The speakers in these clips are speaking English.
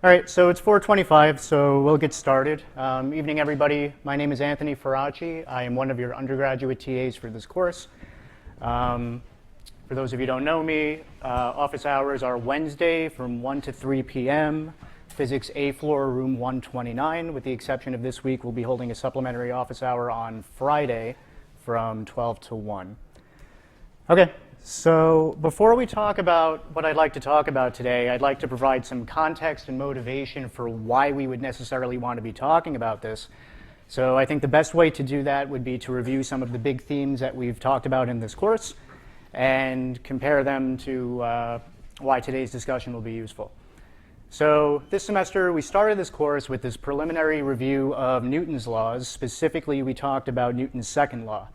All right, so it's 4:25, so we'll get started. Evening, everybody. My name is Anthony Faraci. I am one of your undergraduate TAs for this course. For those of you who don't know me, office hours are Wednesday from 1 to 3 p.m., Physics A floor, room 129. With the exception of this week, we'll be holding a supplementary office hour on Friday from 12 to 1. Okay. So before we talk about what I'd like to talk about today, I'd like to provide some context and motivation for why we would necessarily want to be talking about this. So I think the best way to do that would be to review some of the big themes that we've talked about in this course and compare them to why today's discussion will be useful. So this semester, we started this course with this preliminary review of Newton's laws. Specifically, we talked about Newton's second law.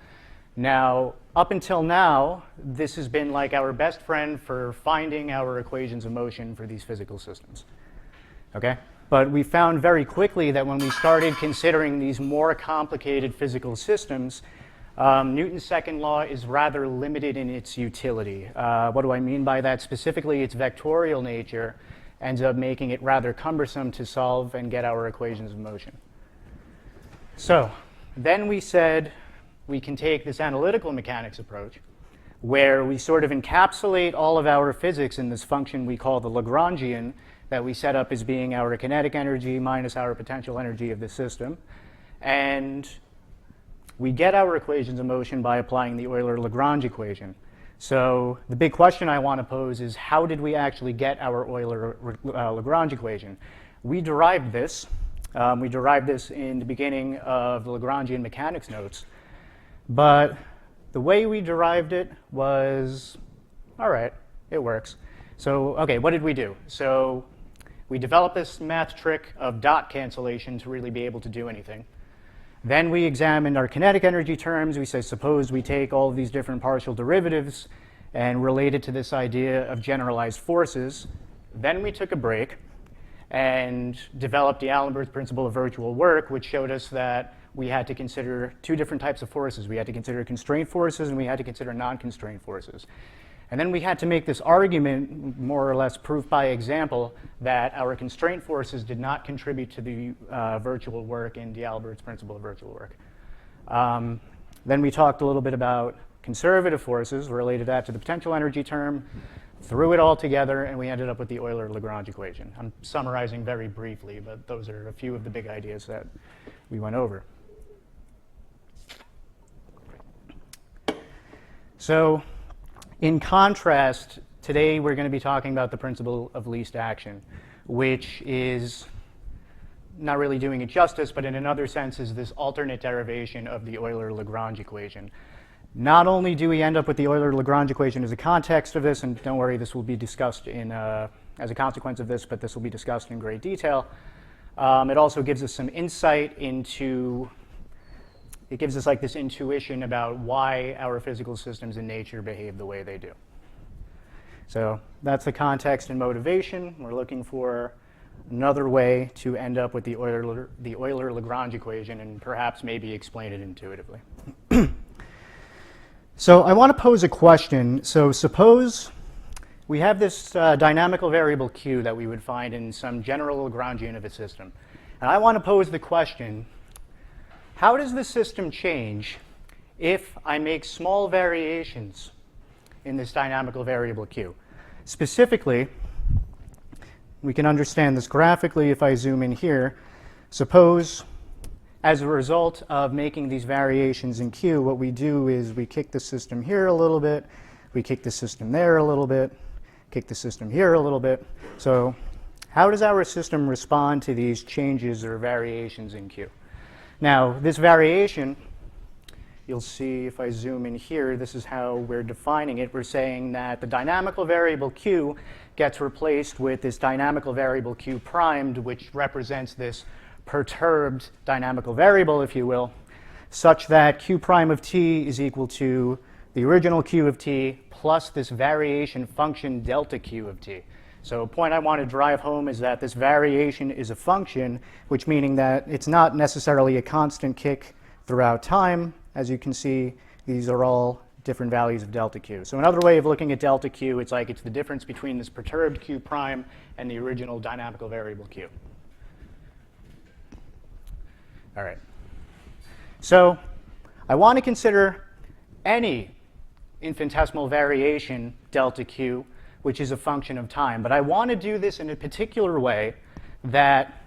Now, up until now, this has been like our best friend for finding our equations of motion for these physical systems. Okay? But we found very quickly that when we started considering these more complicated physical systems, Newton's second law is rather limited in its utility. What do I mean by that? Specifically, its vectorial nature ends up making it rather cumbersome to solve and get our equations of motion. So then we said, we can take this analytical mechanics approach, where we sort of encapsulate all of our physics in this function we call the Lagrangian that we set up as being our kinetic energy minus our potential energy of the system. And we get our equations of motion by applying the Euler-Lagrange equation. So the big question I want to pose is, how did we actually get our Euler-Lagrange equation? We derived this. We derived this in the beginning of the Lagrangian mechanics notes. But the way we derived it was, all right, it works. So, OK, what did we do? So we developed this math trick of dot cancellation to really be able to do anything. Then we examined our kinetic energy terms. We said, suppose we take all of these different partial derivatives and relate it to this idea of generalized forces. Then we took a break and developed the Allenberg's principle of virtual work, which showed us that we had to consider two different types of forces. We had to consider constraint forces, and we had to consider non-constraint forces. And then we had to make this argument, more or less proof by example, that our constraint forces did not contribute to the virtual work in D'Albert's principle of virtual work. Then we talked a little bit about conservative forces, related that to the potential energy term, threw it all together, and we ended up with the Euler-Lagrange equation. I'm summarizing very briefly, but those are a few of the big ideas that we went over. So in contrast, today we're going to be talking about the principle of least action, which is not really doing it justice, but in another sense is this alternate derivation of the Euler-Lagrange equation. Not only do we end up with the Euler-Lagrange equation as a context of this, and don't worry, this will be discussed in, as a consequence of this, but this will be discussed in great detail. It also gives us some insight into, it gives us like this intuition about why our physical systems in nature behave the way they do. So that's the context and motivation. We're looking for another way to end up with the Euler-Lagrange equation and perhaps maybe explain it intuitively. So I want to pose a question. So suppose we have this dynamical variable q that we would find in some general Lagrangian of a system. And I want to pose the question, how does the system change if I make small variations in this dynamical variable q? Specifically, we can understand this graphically if I zoom in here. Suppose, as a result of making these variations in q, what we do is we kick the system here a little bit, we kick the system there a little bit, kick the system here a little bit. So how does our system respond to these changes or variations in q? Now, this variation, you'll see if I zoom in here, this is how we're defining it. We're saying that the dynamical variable q gets replaced with this dynamical variable q primed, which represents this perturbed dynamical variable, if you will, such that q prime of t is equal to the original q of t plus this variation function delta q of t. So a point I want to drive home is that this variation is a function, which meaning that it's not necessarily a constant kick throughout time. As you can see, these are all different values of delta q. So another way of looking at delta q, it's like it's the difference between this perturbed q prime and the original dynamical variable q. All right. So I want to consider any infinitesimal variation delta q, which is a function of time. But I want to do this in a particular way that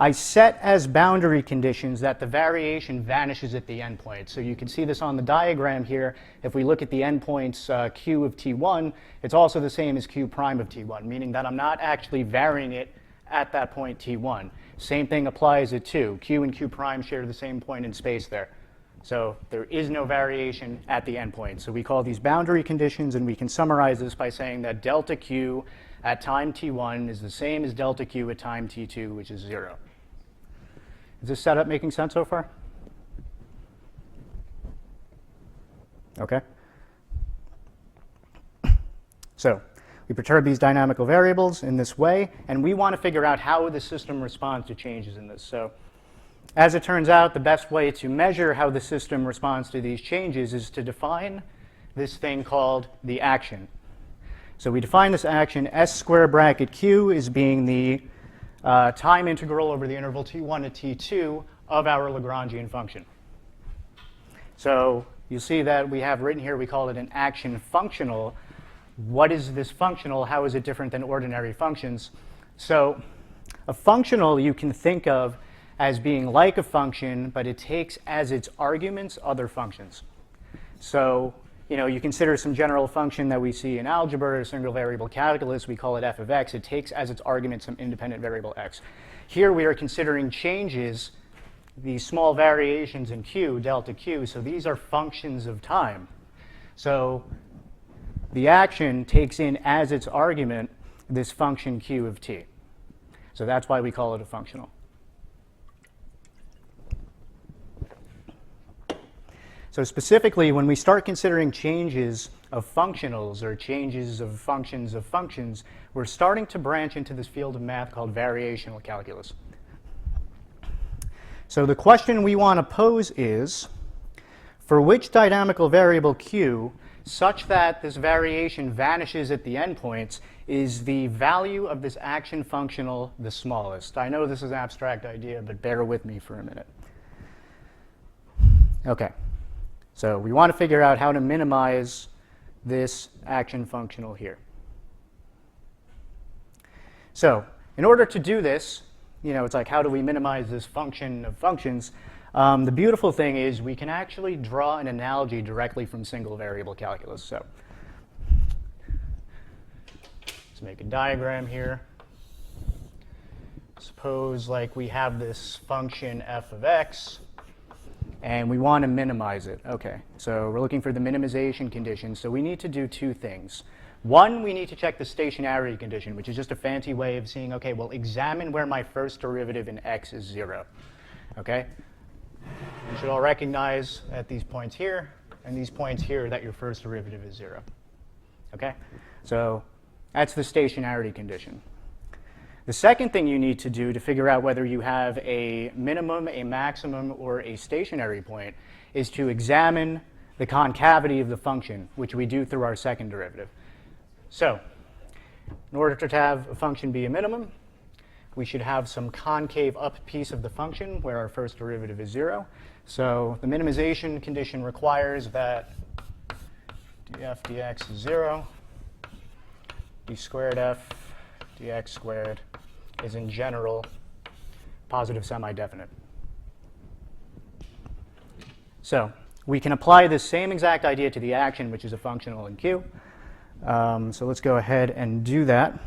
I set as boundary conditions that the variation vanishes at the endpoint. So you can see this on the diagram here. If we look at the endpoints q of t1, it's also the same as q prime of t1, meaning that I'm not actually varying it at that point t1. Same thing applies at 2. Q and q prime share the same point in space there. So there is no variation at the endpoint. So we call these boundary conditions, and we can summarize this by saying that delta q at time t1 is the same as delta q at time t2, which is 0. Is this setup making sense so far? OK. So we perturb these dynamical variables in this way, and we want to figure out how the system responds to changes in this. So as it turns out, the best way to measure how the system responds to these changes is to define this thing called the action. So we define this action, s square bracket q, as being the time integral over the interval t1 to t2 of our Lagrangian function. So you'll see that we have written here, we call it an action functional. What is this functional? How is it different than ordinary functions? So a functional you can think of as being like a function, but it takes as its arguments other functions. So you consider some general function that we see in algebra or single variable calculus. We call it f of x. It takes as its argument some independent variable x. Here we are considering changes, these small variations in q, delta q. So these are functions of time. So the action takes in as its argument this function q of t. So that's why we call it a functional. So specifically, when we start considering changes of functionals or changes of functions, we're starting to branch into this field of math called variational calculus. So the question we want to pose is, for which dynamical variable q, such that this variation vanishes at the endpoints, is the value of this action functional the smallest? I know this is an abstract idea, but bear with me for a minute. OK. So we want to figure out how to minimize this action functional here. So in order to do this, it's like, how do we minimize this function of functions? The beautiful thing is we can actually draw an analogy directly from single variable calculus. So let's make a diagram here. Suppose like we have this function f of x, and we want to minimize it. OK, so we're looking for the minimization condition. So we need to do two things. One, we need to check the stationarity condition, which is just a fancy way of saying, OK, well, examine where my first derivative in x is 0. OK? You should all recognize at these points here and these points here that your first derivative is 0. OK? So that's the stationarity condition. The second thing you need to do to figure out whether you have a minimum, a maximum, or a stationary point is to examine the concavity of the function, which we do through our second derivative. So in order to have a function be a minimum, we should have some concave up piece of the function where our first derivative is 0. So the minimization condition requires that df dx is 0, d squared f dx squared is in general positive semi-definite. So we can apply this same exact idea to the action, which is a functional in Q. So let's go ahead and do that.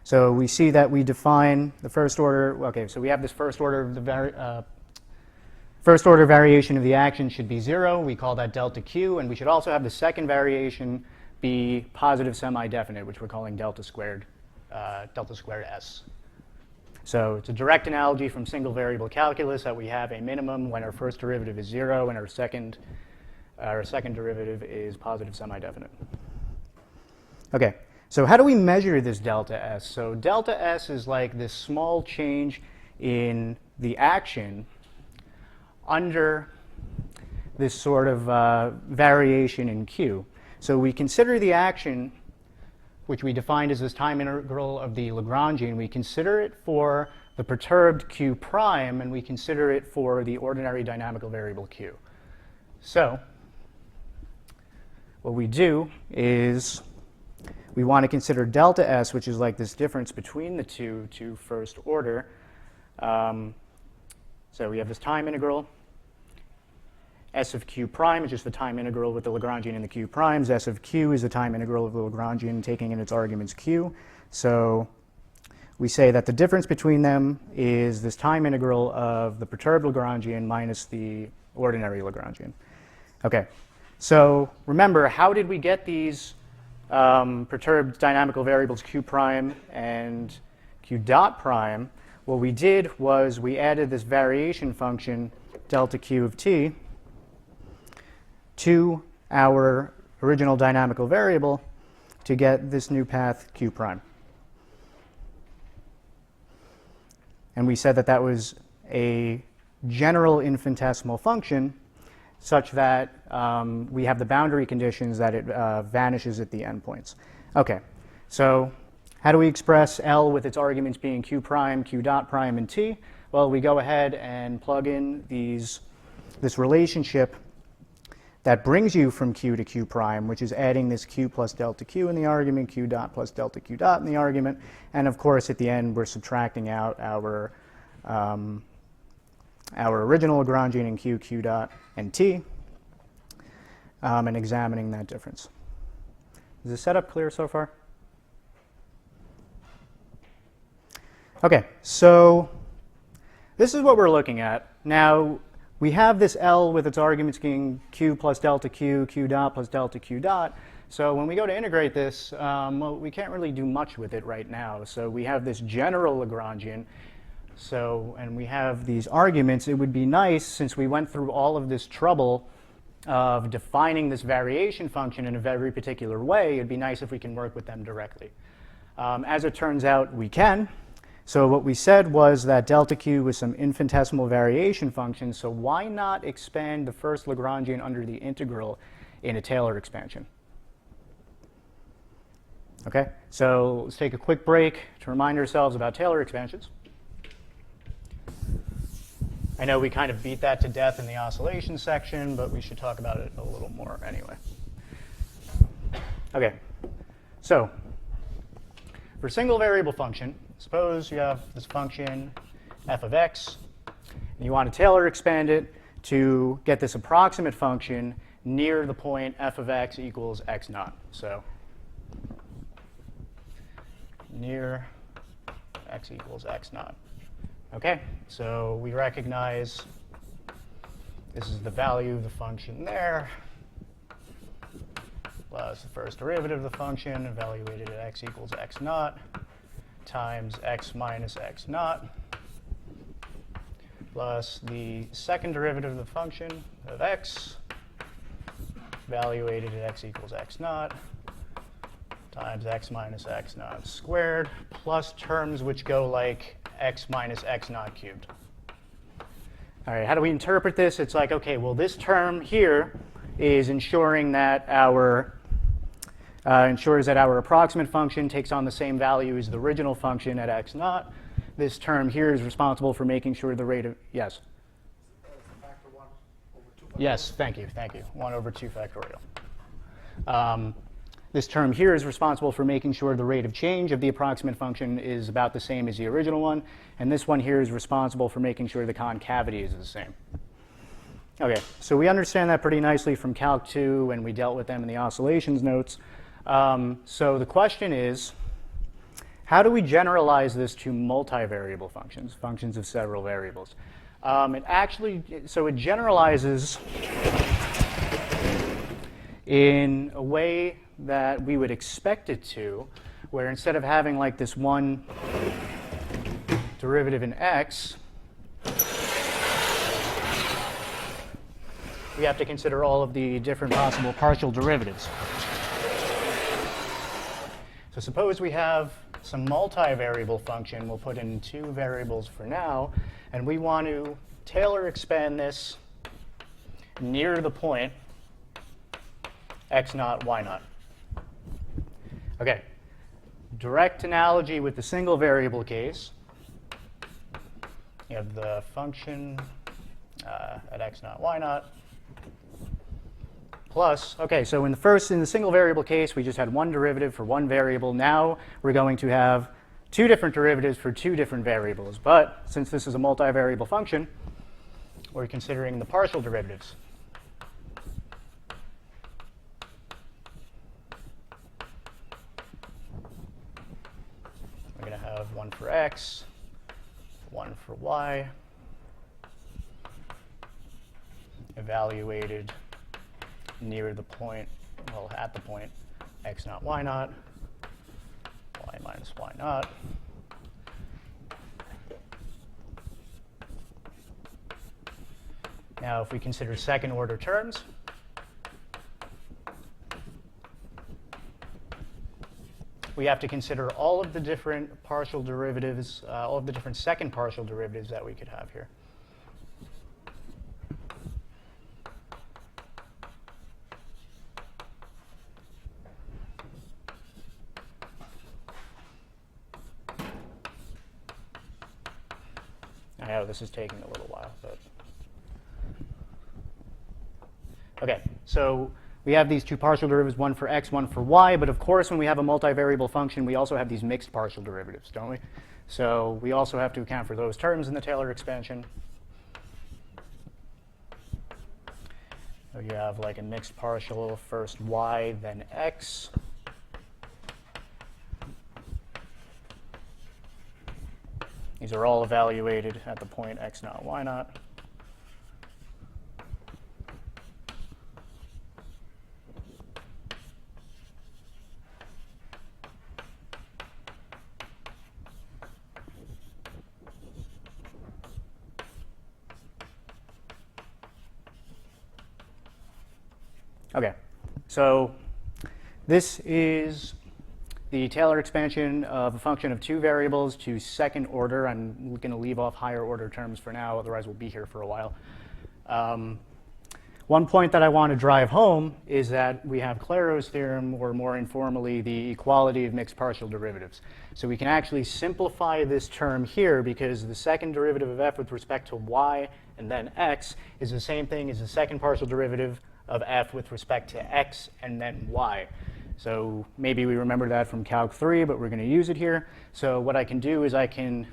So we see that we define the first order. OK, so we have this first order of the first order variation of the action should be 0. We call that delta Q. And we should also have the second variation be positive semi-definite, which we're calling delta squared S. So it's a direct analogy from single variable calculus that we have a minimum when our first derivative is 0 and our second derivative is positive semi-definite. OK, so how do we measure this delta S? So delta S is like this small change in the action under this sort of variation in Q. So we consider the action, which we defined as this time integral of the Lagrangian, we consider it for the perturbed Q prime, and we consider it for the ordinary dynamical variable Q. So what we do is we want to consider delta S, which is like this difference between the two to first order. So we have this time integral. S of Q prime is just the time integral with the Lagrangian and the Q primes. S of Q is the time integral of the Lagrangian taking in its arguments Q. So we say that the difference between them is this time integral of the perturbed Lagrangian minus the ordinary Lagrangian. Okay, so remember, how did we get these perturbed dynamical variables Q prime and Q dot prime? What we did was we added this variation function, delta Q of t, to our original dynamical variable to get this new path Q prime. And we said that that was a general infinitesimal function such that we have the boundary conditions that it vanishes at the endpoints. Okay, so how do we express L with its arguments being Q prime, Q dot prime, and t? Well, we go ahead and plug in this relationship that brings you from Q to Q prime, which is adding this Q plus delta Q in the argument, Q dot plus delta Q dot in the argument. And of course, at the end, we're subtracting out our original Lagrangian in Q, Q dot, and t, and examining that difference. Is the setup clear so far? Okay, so this is what we're looking at. Now, we have this L with its arguments being Q plus delta Q, Q dot plus delta Q dot. So when we go to integrate this, well, we can't really do much with it right now. So we have this general Lagrangian. So, and we have these arguments. It would be nice, since we went through all of this trouble of defining this variation function in a very particular way, it'd be nice if we can work with them directly. As it turns out, we can. So what we said was that delta Q was some infinitesimal variation function, so why not expand the first Lagrangian under the integral in a Taylor expansion? Okay, so let's take a quick break to remind ourselves about Taylor expansions. I know we kind of beat that to death in the oscillation section, but we should talk about it a little more anyway. Okay, so for a single variable function, suppose you have this function f of x, and you want to Taylor expand it to get this approximate function near the point f of x equals x naught. So near x equals x naught. Okay, so we recognize this is the value of the function there, plus the first derivative of the function evaluated at x equals x naught, times x minus x naught, plus the second derivative of the function of x, evaluated at x equals x naught, times x minus x naught squared, plus terms which go like x minus x naught cubed. All right, how do we interpret this? It's like, okay, well, this term here is ensuring that ensures that our approximate function takes on the same value as the original function at x naught. This term here is responsible for making sure the rate of, yes? Factor 1 over 2 factorial. Yes, thank you. 1 over 2 factorial. This term here is responsible for making sure the rate of change of the approximate function is about the same as the original one. And this one here is responsible for making sure the concavity is the same. Okay, so we understand that pretty nicely from Calc 2, and we dealt with them in the oscillations notes. So the question is, how do we generalize this to multivariable functions, functions of several variables? It generalizes in a way that we would expect it to, where instead of having like this one derivative in x, we have to consider all of the different possible partial derivatives. So suppose we have some multivariable function. We'll put in 2 variables for now, and we want to Taylor expand this near the point x naught, y naught. Okay, direct analogy with the single variable case. You have the function at x naught, y naught, plus, okay, so in the single variable case, we just had one derivative for one variable. Now we're going to have two different derivatives for two different variables. But since this is a multivariable function, we're considering the partial derivatives. We're going to have one for x, one for y, evaluated near the point, well, at the point x naught, y naught, y minus y naught. Now, if we consider second order terms, we have to consider all of the different partial derivatives, all of the different second partial derivatives that we could have here. I know this is taking a little while, but okay, so we have these two partial derivatives, one for x, one for y, but of course when we have a multivariable function, we also have these mixed partial derivatives, don't we? So we also have to account for those terms in the Taylor expansion. So you have like a mixed partial, first y, then x. These are all evaluated at the point x naught, y naught. Okay, so this is the Taylor expansion of a function of two variables to second order. I'm going to leave off higher order terms for now, otherwise we'll be here for a while. One point that I want to drive home is that we have Claro's theorem, or more informally, the equality of mixed partial derivatives. So we can actually simplify this term here because the second derivative of f with respect to y and then x is the same thing as the second partial derivative of f with respect to x and then y. So maybe we remember that from Calc 3, but we're going to use it here. So what I can do is I can,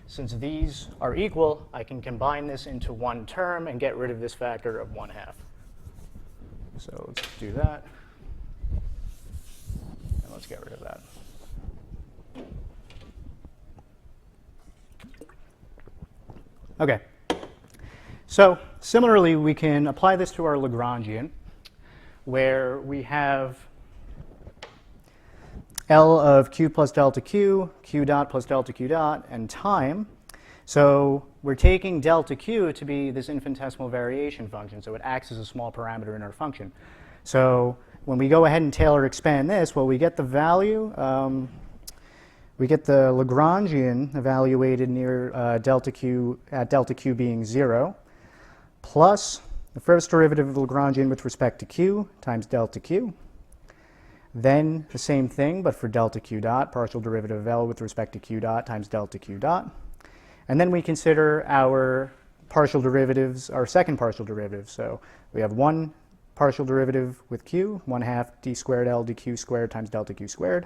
since these are equal, I can combine this into one term and get rid of this factor of 1/2. So let's do that. And let's get rid of that. OK. So similarly, we can apply this to our Lagrangian, where we have L of q plus delta q, q dot plus delta q dot, and time. So we're taking delta q to be this infinitesimal variation function, so it acts as a small parameter in our function. So when we go ahead and Taylor expand this, well, we get the value, we get the Lagrangian evaluated near delta q, at delta q being 0, plus the first derivative of the Lagrangian with respect to q times delta q. Then the same thing, but for delta q dot, partial derivative of L with respect to q dot times delta q dot. And then we consider our partial derivatives, our second partial derivative. So we have one partial derivative with q, 1/2 d squared L dq squared times delta q squared.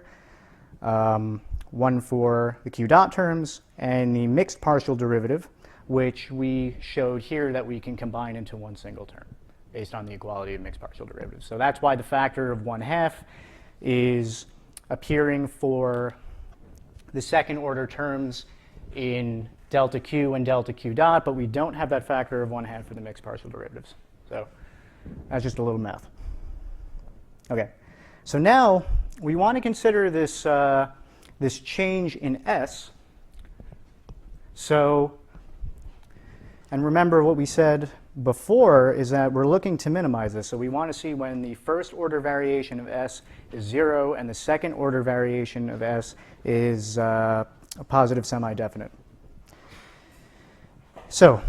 One for the q dot terms, and the mixed partial derivative, which we showed here that we can combine into one single term based on the equality of mixed partial derivatives. So that's why the factor of 1/2 is appearing for the second order terms in delta q and delta q dot, but we don't have that factor of 1/2 for the mixed partial derivatives. So that's just a little math. OK, so now we want to consider this, this change in S. So, and remember what we said before is that we're looking to minimize this. So we want to see when the first order variation of S is 0 and the second order variation of S is a positive semi-definite. So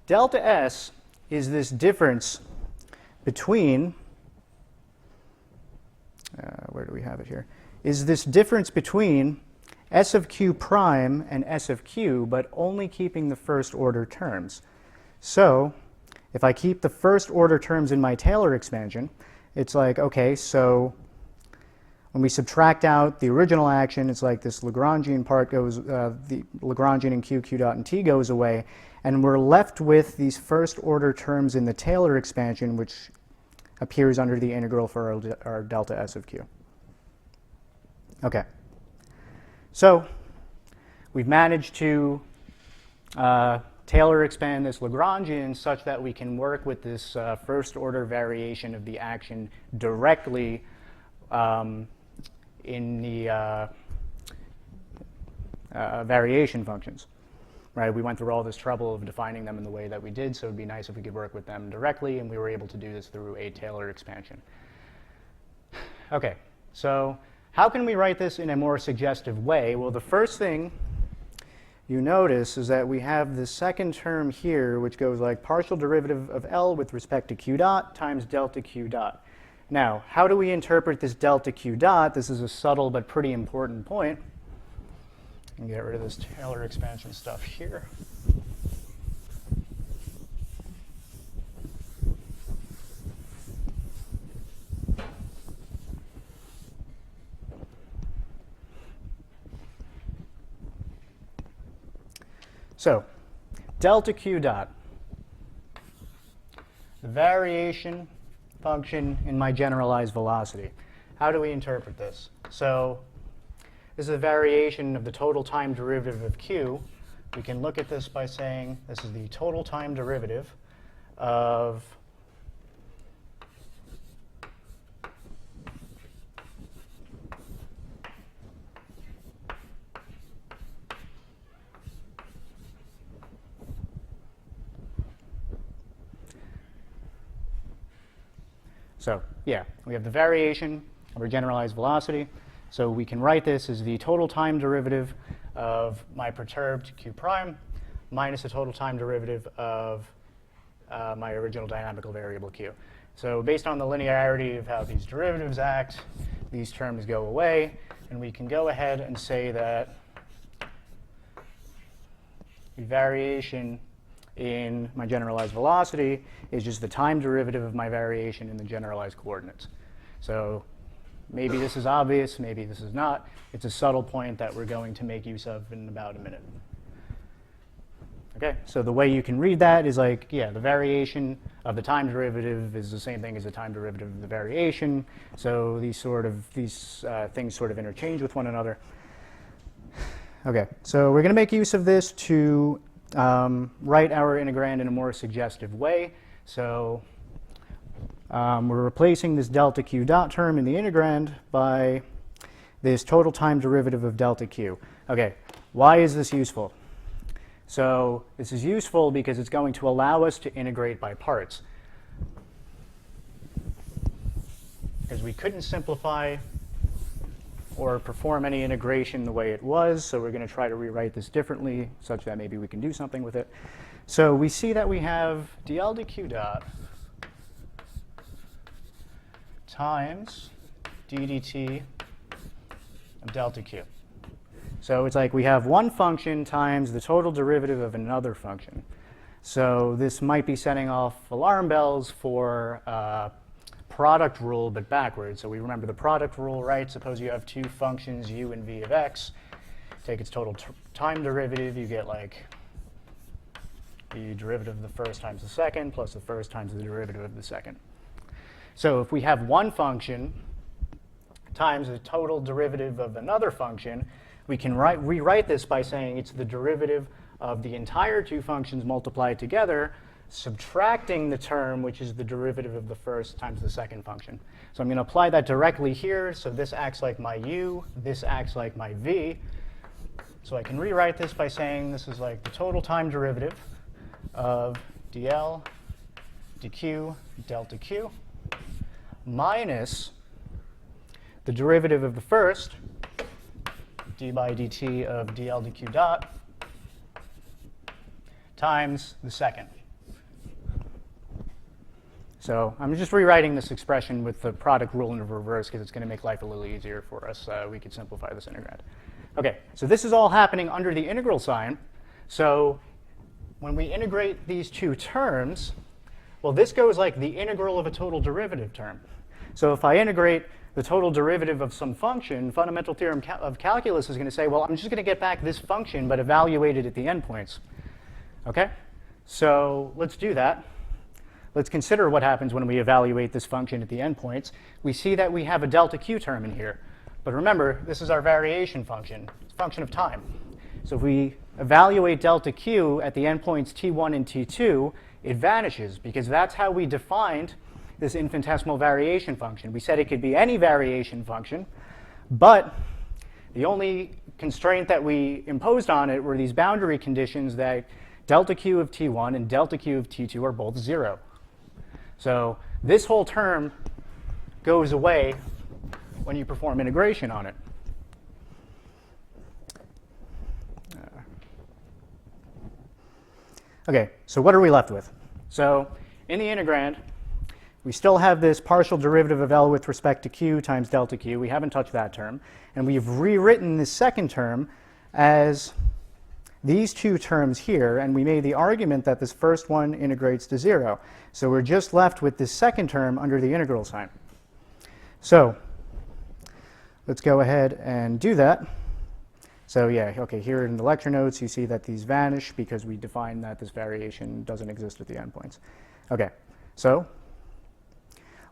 delta S is this difference between, where do we have it here? Is this difference between s of q prime and s of q, but only keeping the first order terms. So if I keep the first order terms in my Taylor expansion, it's like, okay, so when we subtract out the original action, it's like this Lagrangian part goes, the Lagrangian in q, q dot, and t goes away, and we're left with these first order terms in the Taylor expansion, which appears under the integral for our delta s of q. Okay. So we've managed to Taylor expand this Lagrangian such that we can work with this first order variation of the action directly in the variation functions. Right? We went through all this trouble of defining them in the way that we did, so it would be nice if we could work with them directly, and we were able to do this through a Taylor expansion. Okay, so how can we write this in a more suggestive way? Well, the first thing you notice is that we have the second term here, which goes like partial derivative of L with respect to q dot times delta q dot. Now, how do we interpret this delta q dot? This is a subtle but pretty important point. And get rid of this Taylor expansion stuff here. So, delta q dot, the variation function in my generalized velocity. How do we interpret this? So, this is a variation of the total time derivative of q. We can look at this by saying this is the total time derivative of So yeah, we have the variation of our generalized velocity. So we can write this as the total time derivative of my perturbed q prime minus the total time derivative of my original dynamical variable q. So based on the linearity of how these derivatives act, these terms go away, and we can go ahead and say that the variation in my generalized velocity is just the time derivative of my variation in the generalized coordinates. So maybe this is obvious, maybe this is not. It's a subtle point that we're going to make use of in about a minute. Okay, so the way you can read that is like, yeah, the variation of the time derivative is the same thing as the time derivative of the variation. So these things sort of interchange with one another. Okay, so we're going to make use of this to write our integrand in a more suggestive way. So we're replacing this delta q dot term in the integrand by this total time derivative of delta q. Okay, why is this useful? So this is useful because it's going to allow us to integrate by parts. Because we couldn't simplify or perform any integration the way it was, so we're going to try to rewrite this differently such that maybe we can do something with it. So we see that we have dl dq dot times ddt of delta q. So it's like we have one function times the total derivative of another function. So this might be setting off alarm bells for product rule, but backwards. So we remember the product rule, right? Suppose you have two functions, u and v of x. Take its total time derivative, you get like the derivative of the first times the second plus the first times the derivative of the second. So if we have one function times the total derivative of another function, we can rewrite this by saying it's the derivative of the entire two functions multiplied together, subtracting the term, which is the derivative of the first times the second function. So I'm going to apply that directly here. So this acts like my u, this acts like my v. So I can rewrite this by saying this is like the total time derivative of dl dq delta q minus the derivative of the first, d by dt of dl dq dot, times the second. So I'm just rewriting this expression with the product rule in reverse because it's going to make life a little easier for us. We could simplify this integrand. OK, so this is all happening under the integral sign. So when we integrate these two terms, well, this goes like the integral of a total derivative term. So if I integrate the total derivative of some function, fundamental theorem of calculus is going to say, well, I'm just going to get back this function, but evaluate it at the endpoints. OK? So let's do that. Let's consider what happens when we evaluate this function at the endpoints. We see that we have a delta q term in here. But remember, this is our variation function. It's a function of time. So if we evaluate delta q at the endpoints t1 and t2, it vanishes, because that's how we defined this infinitesimal variation function. We said it could be any variation function, but the only constraint that we imposed on it were these boundary conditions that delta q of t1 and delta q of t2 are both 0. So this whole term goes away when you perform integration on it. OK, so what are we left with? So in the integrand, we still have this partial derivative of L with respect to q times delta q. We haven't touched that term. And we've rewritten this second term as these two terms here. And we made the argument that this first one integrates to 0. So we're just left with this second term under the integral sign. So let's go ahead and do that. So yeah, OK, here in the lecture notes, you see that these vanish because we defined that this variation doesn't exist at the endpoints. OK, so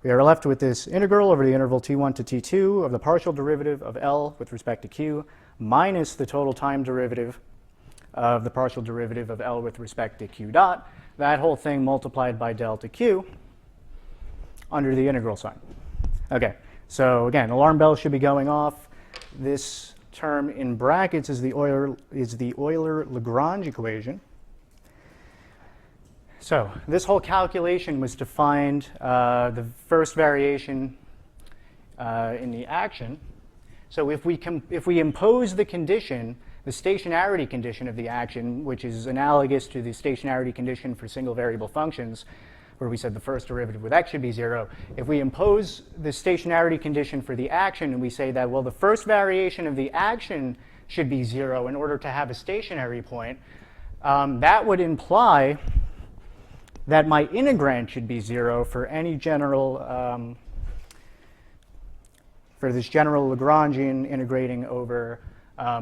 we are left with this integral over the interval t1 to t2 of the partial derivative of L with respect to q minus the total time derivative of the partial derivative of L with respect to q dot. That whole thing multiplied by delta q under the integral sign. OK, so again, alarm bells should be going off. This term in brackets is the Euler-Lagrange equation. So this whole calculation was to find the first variation in the action. So if we impose the condition, the stationarity condition of the action, which is analogous to the stationarity condition for single variable functions, where we said the first derivative with x should be 0. If we impose the stationarity condition for the action and we say that, well, the first variation of the action should be 0 in order to have a stationary point, that would imply that my integrand should be 0 for any general, for this general Lagrangian integrating over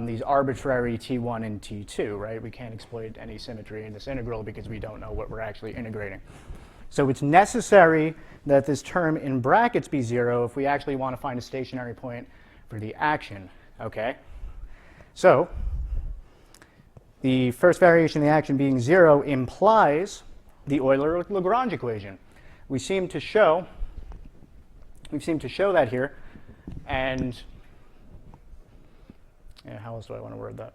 these arbitrary t1 and t2, right? We can't exploit any symmetry in this integral because we don't know what we're actually integrating. So it's necessary that this term in brackets be 0 if we actually want to find a stationary point for the action, OK? So the first variation of the action being 0 implies the Euler-Lagrange equation. We seem to show that here. And yeah, how else do I want to word that?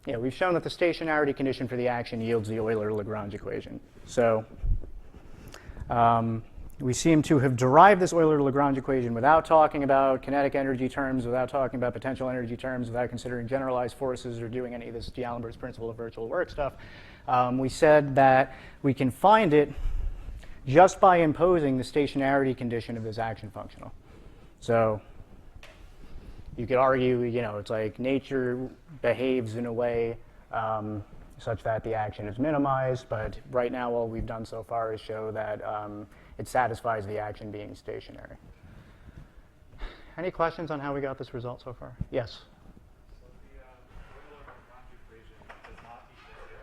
Yeah, we've shown that the stationarity condition for the action yields the Euler-Lagrange equation. So we seem to have derived this Euler-Lagrange equation without talking about kinetic energy terms, without talking about potential energy terms, without considering generalized forces or doing any of this D'Alembert's principle of virtual work stuff. We said that we can find it just by imposing the stationarity condition of this action functional. So you could argue, it's like nature behaves in a way such that the action is minimized. But right now, all we've done so far is show that it satisfies the action being stationary. Any questions on how we got this result so far? Yes? So the Euler-Lagrange equation does not equal 0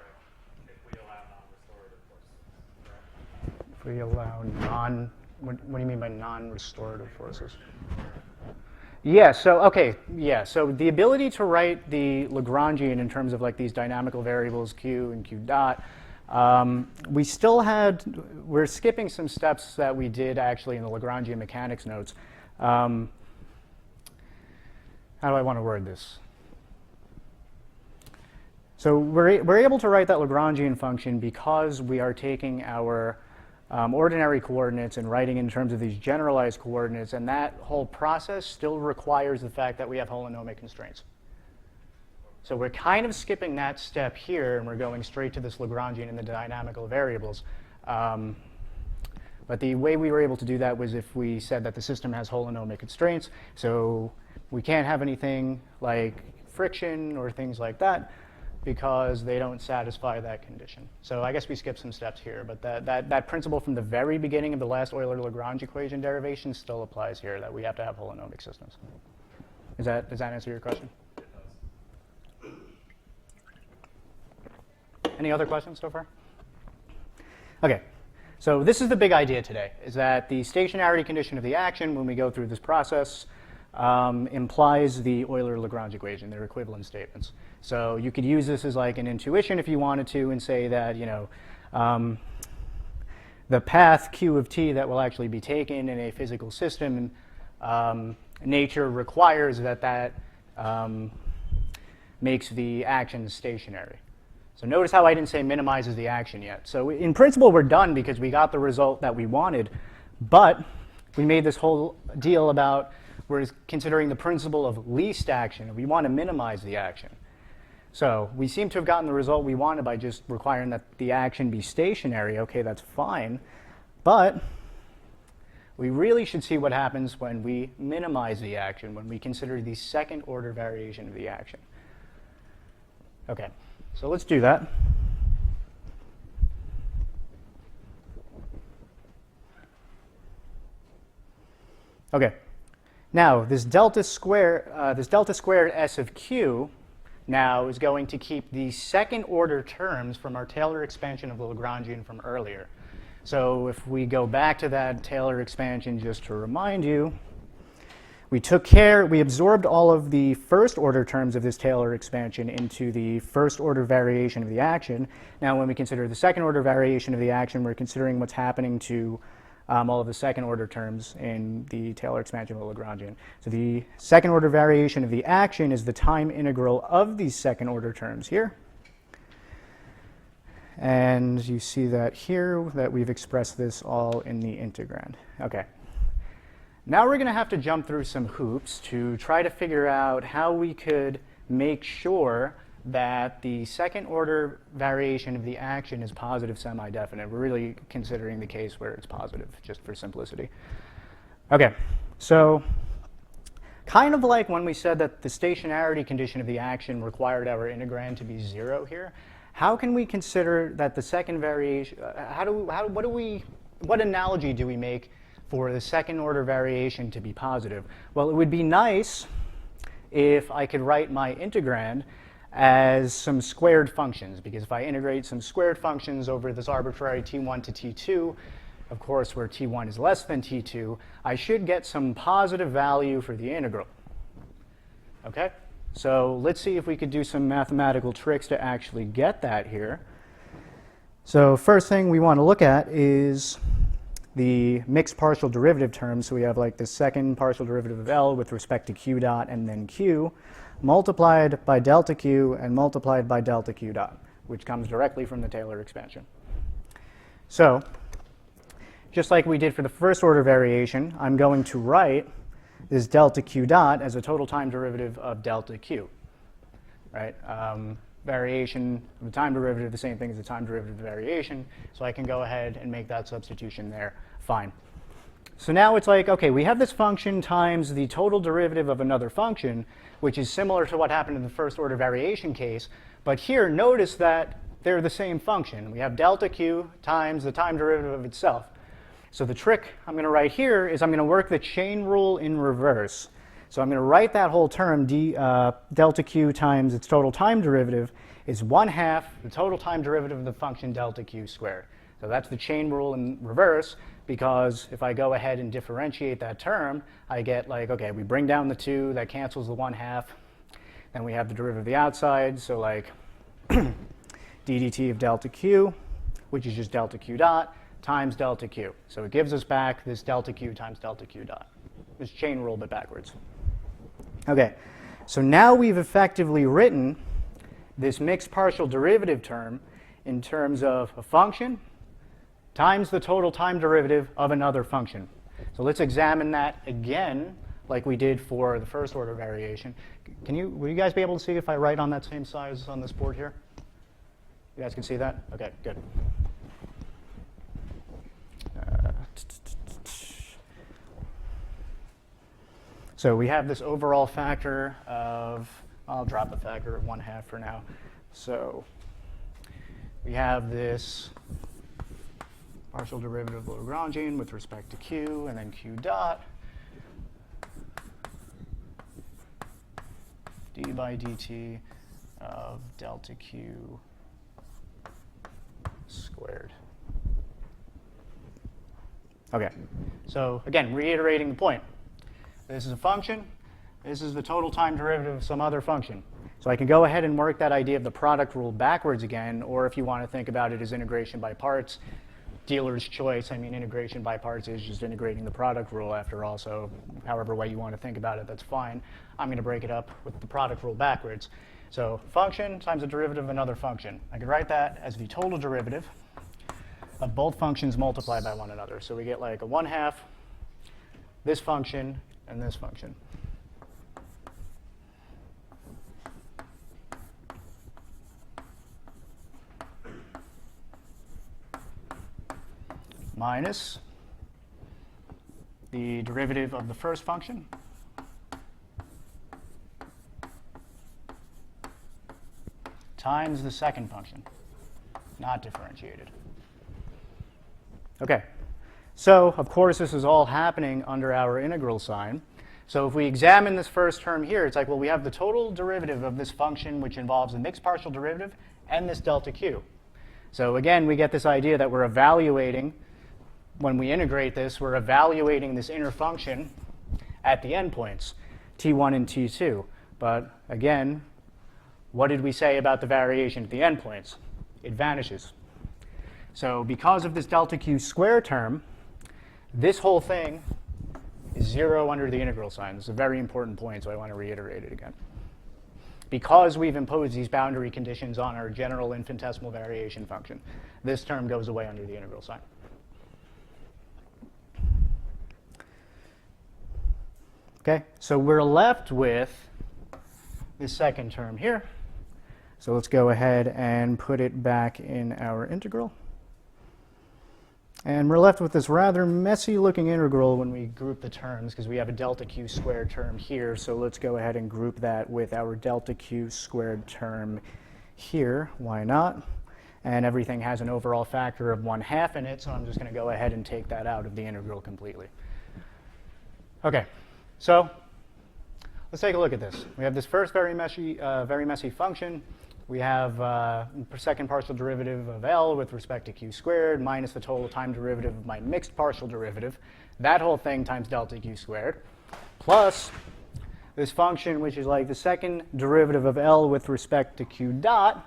if we allow non-restorative forces, correct? If we allow what do you mean by non-restorative forces? Yeah, so so the ability to write the Lagrangian in terms of like these dynamical variables q and q dot, we're skipping some steps that we did actually in the Lagrangian mechanics notes. How do I want to word this? So we're able to write that Lagrangian function because we are taking our ordinary coordinates and writing in terms of these generalized coordinates, and that whole process still requires the fact that we have holonomic constraints. So we're kind of skipping that step here, and we're going straight to this Lagrangian and the dynamical variables. But the way we were able to do that was if we said that the system has holonomic constraints. So we can't have anything like friction or things like that because they don't satisfy that condition. So I guess we skipped some steps here, but that principle from the very beginning of the last Euler-Lagrange equation derivation still applies here, that we have to have holonomic systems. Does that answer your question? It does. Any other questions so far? OK. So this is the big idea today, is that the stationarity condition of the action, when we go through this process, implies the Euler-Lagrange equation, their equivalent statements. So you could use this as like an intuition if you wanted to and say that, the path q of t that will actually be taken in a physical system, nature requires that makes the action stationary. So notice how I didn't say minimizes the action yet. So in principle, we're done because we got the result that we wanted. But we made this whole deal about we're considering the principle of least action. We want to minimize the action. So we seem to have gotten the result we wanted by just requiring that the action be stationary. OK, that's fine. But we really should see what happens when we minimize the action, when we consider the second order variation of the action. OK. So let's do that. OK. Now, this delta squared s of q now is going to keep the second order terms from our Taylor expansion of the Lagrangian from earlier. So if we go back to that Taylor expansion just to remind you, we absorbed all of the first order terms of this Taylor expansion into the first order variation of the action. Now when we consider the second order variation of the action, we're considering what's happening to all of the second order terms in the Taylor expansion of the Lagrangian. So the second order variation of the action is the time integral of these second order terms here. And you see that here, that we've expressed this all in the integrand. OK. Now we're going to have to jump through some hoops to try to figure out how we could make sure that the second order variation of the action is positive semi-definite. We're really considering the case where it's positive, just for simplicity. OK, so kind of like when we said that the stationarity condition of the action required our integrand to be 0 here, how can we consider that the second variation, what analogy do we make for the second order variation to be positive? Well, it would be nice if I could write my integrand as some squared functions, because if I integrate some squared functions over this arbitrary t1 to t2, of course, where t1 is less than t2, I should get some positive value for the integral. OK? So let's see if we could do some mathematical tricks to actually get that here. So first thing we want to look at is the mixed partial derivative term. So we have like the second partial derivative of L with respect to q dot and then q, multiplied by delta q and multiplied by delta q dot, which comes directly from the Taylor expansion. So just like we did for the first order variation, I'm going to write this delta q dot as a total time derivative of delta q. Right? Variation of the time derivative, the same thing as the time derivative of the variation. So I can go ahead and make that substitution there. Fine. So now it's like, OK, we have this function times the total derivative of another function, which is similar to what happened in the first order variation case. But here, notice that they're the same function. We have delta q times the time derivative of itself. So the trick I'm going to write here is I'm going to work the chain rule in reverse. So I'm going to write that whole term, delta q times its total time derivative is 1/2 the total time derivative of the function delta q squared. So that's the chain rule in reverse, because if I go ahead and differentiate that term, I get like, OK, we bring down the 2, that cancels the 1/2. Then we have the derivative of the outside, so like ddt of delta q, which is just delta q dot, times delta q. So it gives us back this delta q times delta q dot. This chain rule, but backwards. OK, so now we've effectively written this mixed partial derivative term in terms of a function times the total time derivative of another function. So let's examine that again, like we did for the first order variation. Will you guys be able to see if I write on that same size on this board here? You guys can see that? OK, good. So we have this overall factor of, I'll drop the factor of 1/2 for now. So we have this partial derivative of Lagrangian with respect to q, and then q dot d by dt of delta q squared. Okay, so again, reiterating the point. This is a function. This is the total time derivative of some other function. So I can go ahead and work that idea of the product rule backwards again, or if you want to think about it as integration by parts, dealer's choice. I mean, integration by parts is just integrating the product rule after all, so however way you want to think about it, that's fine. I'm going to break it up with the product rule backwards. So function times the derivative of another function. I could write that as the total derivative of both functions multiplied by one another. So we get like a 1/2, this function, and this function. Minus the derivative of the first function times the second function, not differentiated. Okay, so of course this is all happening under our integral sign. So if we examine this first term here, it's like, well, we have the total derivative of this function, which involves a mixed partial derivative and this delta q. So again, we get this idea that we're evaluating, when we integrate this, we're evaluating this inner function at the endpoints, t1 and t2. But again, what did we say about the variation at the endpoints? It vanishes. So because of this delta q square term, this whole thing is 0 under the integral sign. This is a very important point, so I want to reiterate it again. Because we've imposed these boundary conditions on our general infinitesimal variation function, this term goes away under the integral sign. Okay, so we're left with this second term here. So let's go ahead and put it back in our integral. And we're left with this rather messy looking integral when we group the terms, because we have a delta q squared term here. So let's go ahead and group that with our delta q squared term here. Why not? And everything has an overall factor of 1/2 in it, so I'm just going to go ahead and take that out of the integral completely. Okay, so let's take a look at this. We have this first very messy function. We have second partial derivative of L with respect to q squared minus the total time derivative of my mixed partial derivative. That whole thing times delta q squared, plus this function, which is like the second derivative of L with respect to q dot,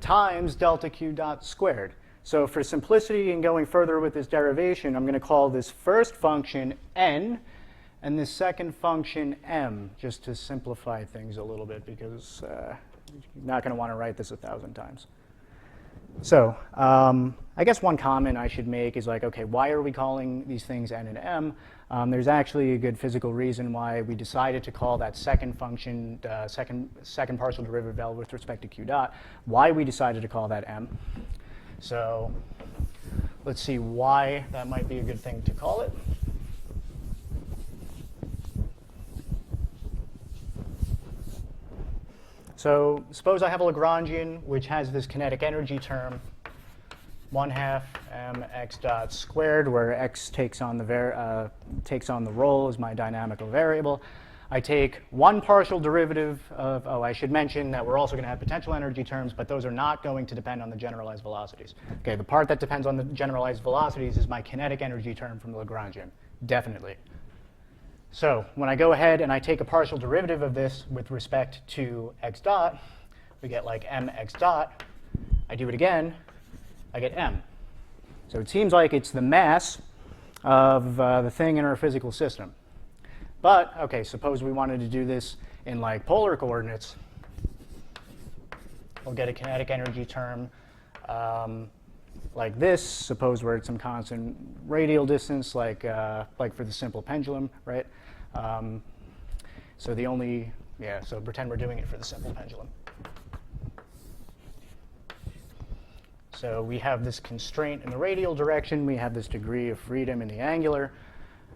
times delta q dot squared. So for simplicity and going further with this derivation, I'm going to call this first function n, and this second function m, just to simplify things a little bit, because you're not going to want to write this 1,000 times. So I guess one comment I should make is like, okay, why are we calling these things n and m? There's actually a good physical reason why we decided to call that second function, second partial derivative of L with respect to q dot, why we decided to call that m. So let's see why that might be a good thing to call it. So suppose I have a Lagrangian which has this kinetic energy term, 1/2 mx dot squared, where x takes on the role as my dynamical variable. I take one partial derivative of, I should mention that we're also going to have potential energy terms, but those are not going to depend on the generalized velocities. Okay, the part that depends on the generalized velocities is my kinetic energy term from the Lagrangian, definitely. So when I go ahead and I take a partial derivative of this with respect to x dot, we get like mx dot. I do it again, I get m. So it seems like it's the mass of the thing in our physical system. But, okay, suppose we wanted to do this in like polar coordinates. We'll get a kinetic energy term like this. Suppose we're at some constant radial distance, like for the simple pendulum, right? So so pretend we're doing it for the simple pendulum. So we have this constraint in the radial direction. We have this degree of freedom in the angular.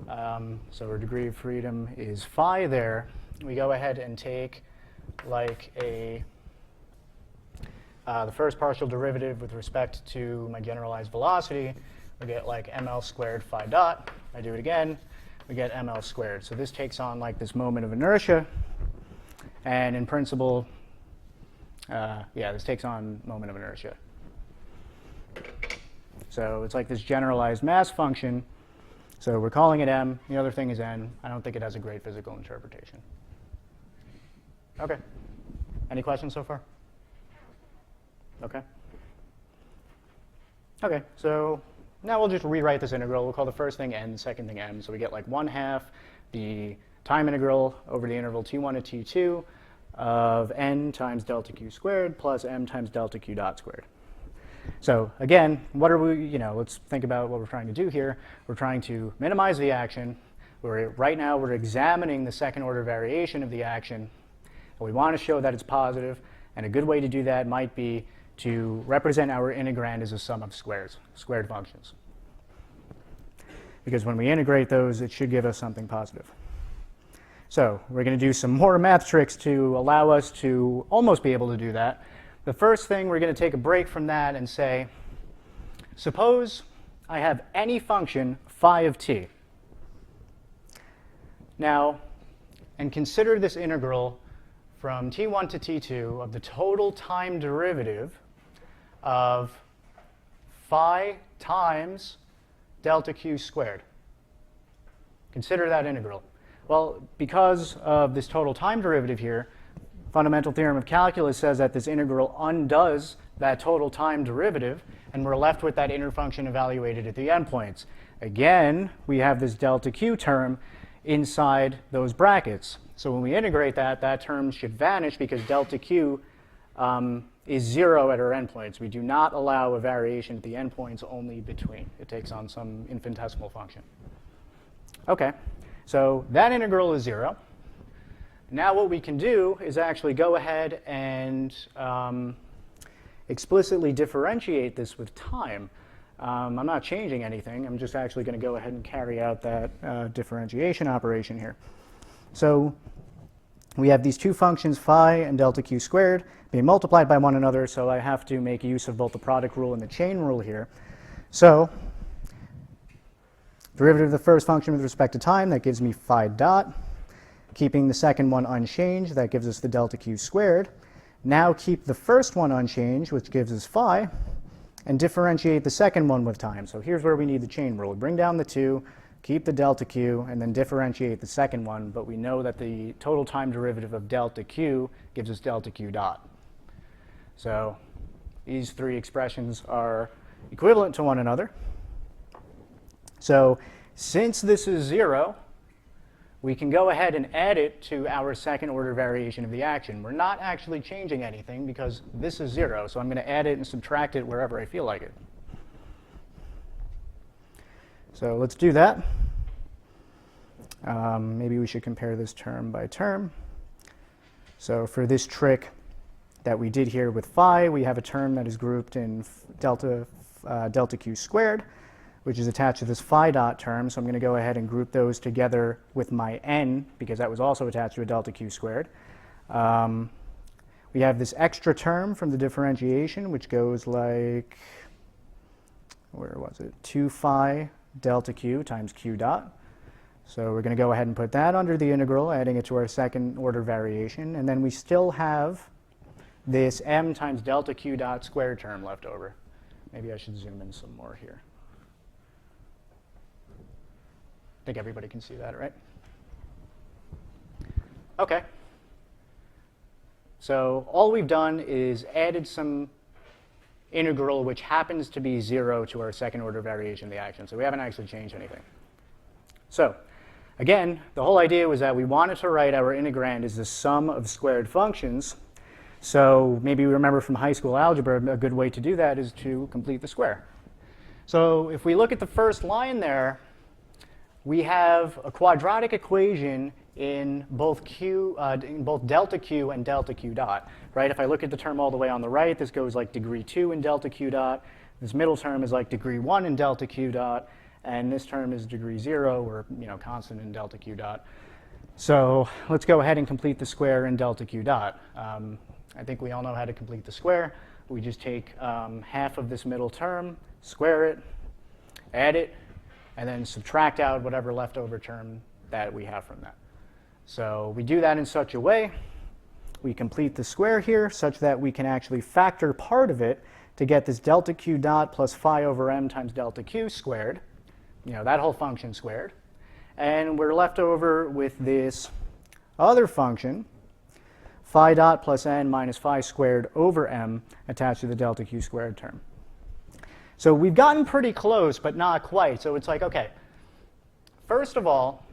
So our degree of freedom is phi there. We go ahead and take like the first partial derivative with respect to my generalized velocity. We get like ml squared phi dot. I do it again. We get ml squared. So this takes on like this moment of inertia. And in principle, this takes on moment of inertia. So it's like this generalized mass function. So we're calling it m. The other thing is n. I don't think it has a great physical interpretation. OK. Any questions so far? OK. OK, so now we'll just rewrite this integral. We'll call the first thing n, the second thing m. So we get like 1/2 the time integral over the interval t1 to t2 of n times delta q squared plus m times delta q dot squared. So again, what are we, let's think about what we're trying to do here. We're trying to minimize the action. Right now, we're examining the second order variation of the action. And we want to show that it's positive. And a good way to do that might be to represent our integrand as a sum of squared functions. Because when we integrate those, it should give us something positive. So we're going to do some more math tricks to allow us to almost be able to do that. The first thing, we're going to take a break from that and say, suppose I have any function phi of t. Now, and consider this integral from t1 to t2 of the total time derivative of phi times delta q squared. Consider that integral. Well, because of this total time derivative here, fundamental theorem of calculus says that this integral undoes that total time derivative, and we're left with that inner function evaluated at the endpoints. Again, we have this delta q term inside those brackets. So when we integrate that, that term should vanish because delta q is 0 at our endpoints. We do not allow a variation at the endpoints, only between. It takes on some infinitesimal function. OK, so that integral is 0. Now what we can do is actually go ahead and explicitly differentiate this with time. I'm not changing anything. I'm just actually going to go ahead and carry out that differentiation operation here. So we have these two functions, phi and delta q squared, being multiplied by one another. So I have to make use of both the product rule and the chain rule here. So derivative of the first function with respect to time, that gives me phi dot. Keeping the second one unchanged, that gives us the delta q squared. Now keep the first one unchanged, which gives us phi, and differentiate the second one with time. So here's where we need the chain rule. Bring down the 2, keep the delta q, and then differentiate the second one. But we know that the total time derivative of delta q gives us delta q dot. So these three expressions are equivalent to one another. So since this is 0, we can go ahead and add it to our second order variation of the action. We're not actually changing anything because this is 0. So I'm going to add it and subtract it wherever I feel like it. So let's do that. Maybe we should compare this term by term. So for this trick that we did here with phi, we have a term that is grouped in delta q squared, which is attached to this phi dot term. So I'm going to go ahead and group those together with my n, because that was also attached to a delta q squared. We have this extra term from the differentiation, which goes like, where was it? 2 phi delta q times q dot. So we're going to go ahead and put that under the integral, adding it to our second order variation. And then we still have this m times delta q dot squared term left over. Maybe I should zoom in some more here. I think everybody can see that, right? OK. So all we've done is added some integral which happens to be 0 to our second order variation of the action. So we haven't actually changed anything. So again, the whole idea was that we wanted to write our integrand as the sum of squared functions. So maybe you remember from high school algebra, a good way to do that is to complete the square. So if we look at the first line there, we have a quadratic equation in both delta q and delta q dot, right? If I look at the term all the way on the right, this goes like degree 2 in delta q dot. This middle term is like degree 1 in delta q dot. and this term is degree 0, or constant in delta q dot. So let's go ahead and complete the square in delta q dot. I think we all know how to complete the square. We just take half of this middle term, square it, add it, and then subtract out whatever leftover term that we have from that. So we do that in such a way. We complete the square here such that we can actually factor part of it to get this delta q dot plus phi over m times delta q squared, that whole function squared. And we're left over with this other function, phi dot plus n minus phi squared over m attached to the delta q squared term. So we've gotten pretty close, but not quite. So it's like, OK, first of all,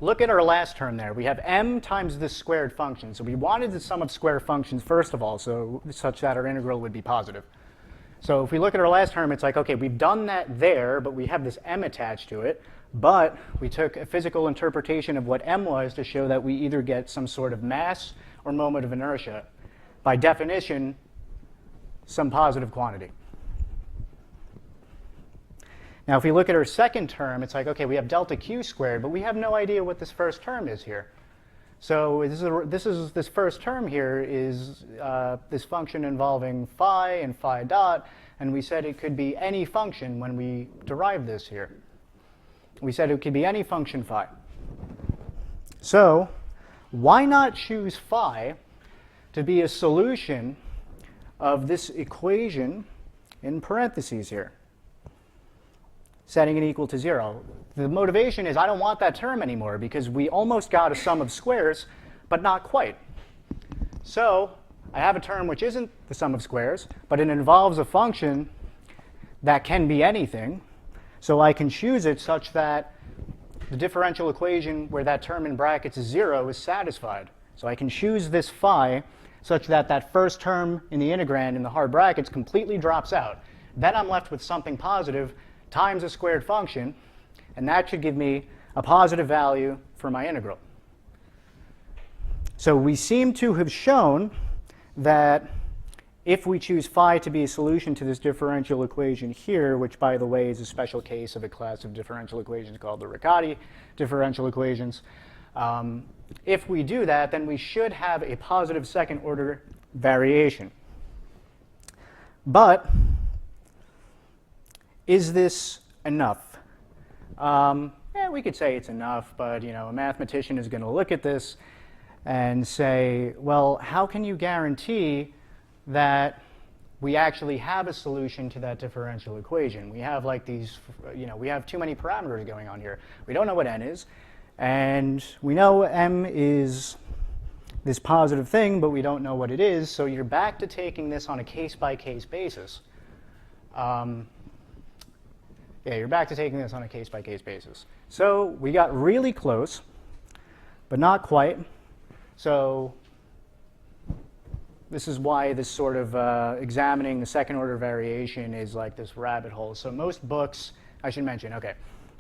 look at our last term there. We have m times this squared function. So we wanted the sum of square functions first of all, such that our integral would be positive. So if we look at our last term, it's like, OK, we've done that there, but we have this m attached to it. But we took a physical interpretation of what m was to show that we either get some sort of mass or moment of inertia. By definition, some positive quantity. Now, if we look at our second term, it's like, OK, we have delta q squared, but we have no idea what this first term is here. So this first term here is this function involving phi and phi dot. And we said it could be any function when we derived this here. We said it could be any function phi. So why not choose phi to be a solution of this equation in parentheses here, setting it equal to 0? The motivation is I don't want that term anymore because we almost got a sum of squares, but not quite. So I have a term which isn't the sum of squares, but it involves a function that can be anything. So I can choose it such that the differential equation where that term in brackets is 0 is satisfied. So I can choose this phi such that that first term in the integrand in the hard brackets completely drops out. Then I'm left with something positive times a squared function, and that should give me a positive value for my integral. So we seem to have shown that if we choose phi to be a solution to this differential equation here, which, by the way, is a special case of a class of differential equations called the Riccati differential equations, if we do that, then we should have a positive second order variation. But is this enough? Yeah, we could say it's enough, but a mathematician is going to look at this and say, well, how can you guarantee that we actually have a solution to that differential equation? We have like these, we have too many parameters going on here. We don't know what n is, and we know m is this positive thing, but we don't know what it is. So you're back to taking this on a case-by-case basis. Yeah, you're back to taking this on a case-by-case basis. So we got really close, but not quite. So this is why this sort of examining the second order variation is like this rabbit hole. So most books, I should mention, OK,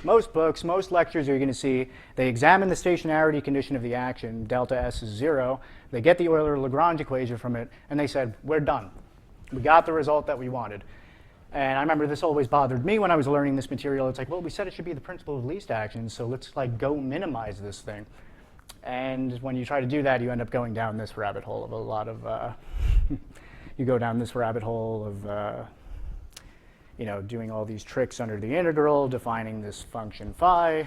most books, most lectures you're going to see, they examine the stationarity condition of the action, delta S is 0. They get the Euler-Lagrange equation from it, and they said, we're done. We got the result that we wanted. And I remember this always bothered me when I was learning this material. It's like, well, we said it should be the principle of least action, so let's like go minimize this thing. And when you try to do that, you end up going down this rabbit hole of a lot of, you go down this rabbit hole of, doing all these tricks under the integral, defining this function phi,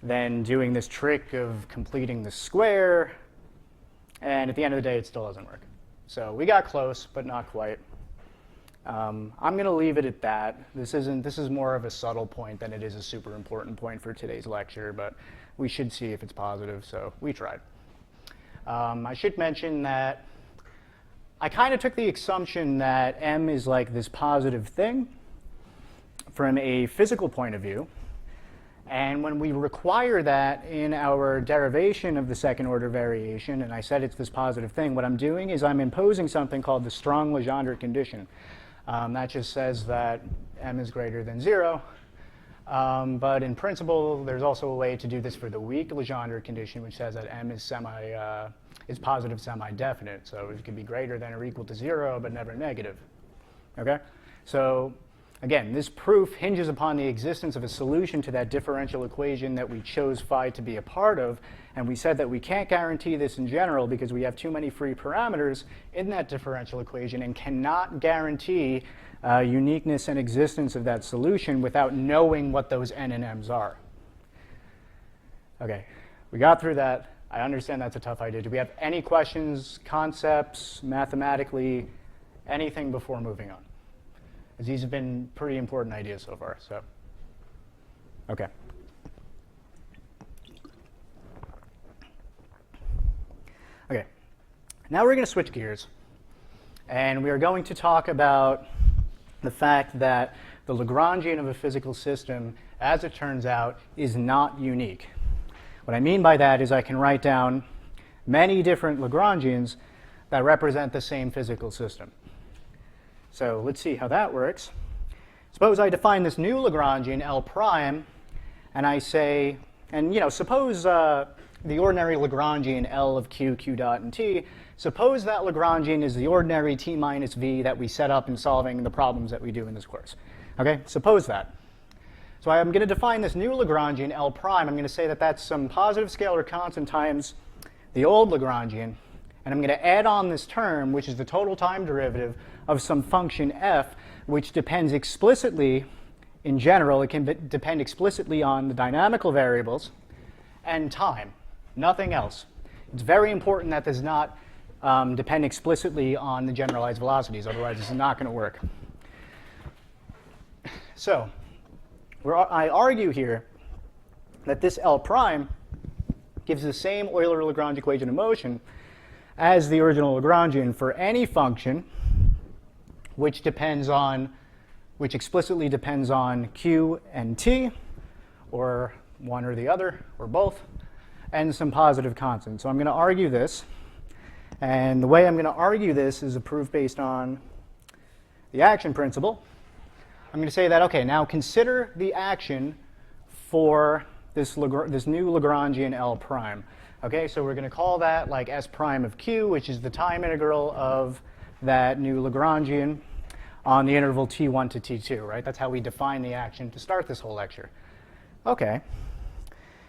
then doing this trick of completing the square. And at the end of the day, it still doesn't work. So we got close, but not quite. I'm going to leave it at that. This is more of a subtle point than it is a super important point for today's lecture, but we should see if it's positive, so we tried. I should mention that I kind of took the assumption that m is like this positive thing from a physical point of view. And when we require that in our derivation of the second order variation, and I said it's this positive thing, what I'm doing is I'm imposing something called the strong Legendre condition. That just says that m is greater than 0. But in principle, there's also a way to do this for the weak Legendre condition, which says that m is positive semi-definite. So it could be greater than or equal to 0, but never negative. Okay? So Again, this proof hinges upon the existence of a solution to that differential equation that we chose phi to be a part of, and we said that we can't guarantee this in general because we have too many free parameters in that differential equation and cannot guarantee uniqueness and existence of that solution without knowing what those n and m's are. Okay, we got through that. I understand that's a tough idea. Do we have any questions, concepts, mathematically, anything before moving on? As these have been pretty important ideas so far. So, okay. Okay, now we're going to switch gears. And we are going to talk about the fact that the Lagrangian of a physical system, as it turns out, is not unique. What I mean by that is I can write down many different Lagrangians that represent the same physical system. So let's see how that works. Suppose I define this new Lagrangian, L prime, and I say, and suppose the ordinary Lagrangian L of Q, Q dot, and T, suppose that Lagrangian is the ordinary T minus V that we set up in solving the problems that we do in this course. Okay, suppose that. So I'm going to define this new Lagrangian, L prime. I'm going to say that that's some positive scalar constant times the old Lagrangian. And I'm going to add on this term, which is the total time derivative of some function f, which depends explicitly, in general, it can depend explicitly on the dynamical variables and time, nothing else. It's very important that does not depend explicitly on the generalized velocities, otherwise this is not going to work. So I argue here that this L prime gives the same Euler-Lagrange equation of motion as the original Lagrangian for any function which explicitly depends on Q and T, or one or the other, or both, and some positive constant. So I'm going to argue this. And the way I'm going to argue this is a proof based on the action principle. I'm going to say that, OK, now consider the action for this new Lagrangian L prime. OK, so we're going to call that like S prime of Q, which is the time integral of that new Lagrangian on the interval t1 to t2, right? That's how we define the action to start this whole lecture. OK,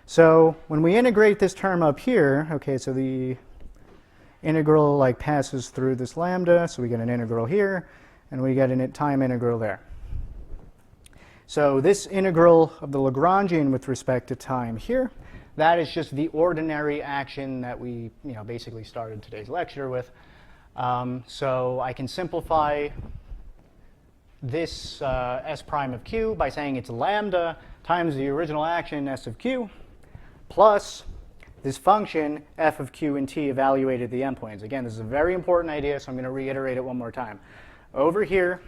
so when we integrate this term up here, OK, so the integral like passes through this lambda, so we get an integral here, and we get a time integral there. So this integral of the Lagrangian with respect to time here, that is just the ordinary action that we basically started today's lecture with. So I can simplify this S prime of Q by saying it's lambda times the original action S of Q plus this function f of Q and T evaluated at the endpoints. Again, this is a very important idea, so I'm going to reiterate it one more time. Over here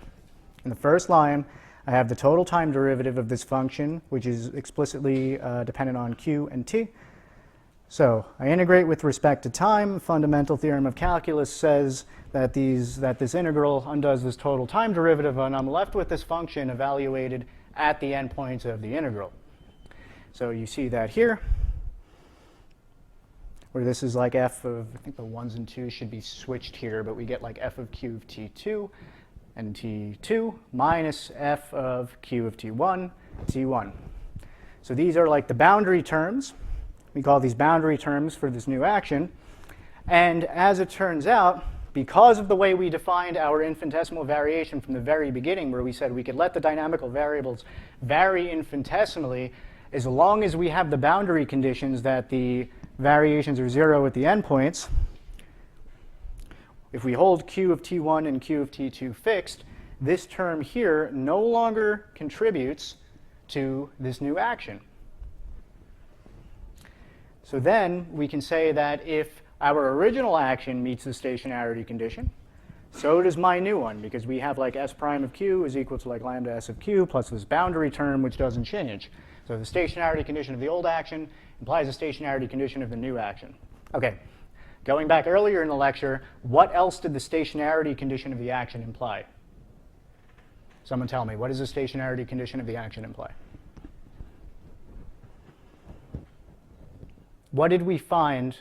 in the first line, I have the total time derivative of this function, which is explicitly dependent on Q and T. So I integrate with respect to time. Fundamental theorem of calculus says that this integral undoes this total time derivative, and I'm left with this function evaluated at the endpoints of the integral. So you see that here, where this is like f of, I think the 1s and 2s should be switched here, but we get like f of Q of T2 and T2 minus f of Q of T1, T1. So these are like the boundary terms. We call these boundary terms for this new action. And as it turns out, because of the way we defined our infinitesimal variation from the very beginning, where we said we could let the dynamical variables vary infinitesimally, as long as we have the boundary conditions that the variations are 0 at the endpoints, if we hold Q of T1 and Q of T2 fixed, this term here no longer contributes to this new action. So then we can say that if our original action meets the stationarity condition, so does my new one, because we have like S prime of Q is equal to like lambda S of Q plus this boundary term, which doesn't change. So the stationarity condition of the old action implies the stationarity condition of the new action. OK, going back earlier in the lecture, what else did the stationarity condition of the action imply? Someone tell me, what does the stationarity condition of the action imply? What did we find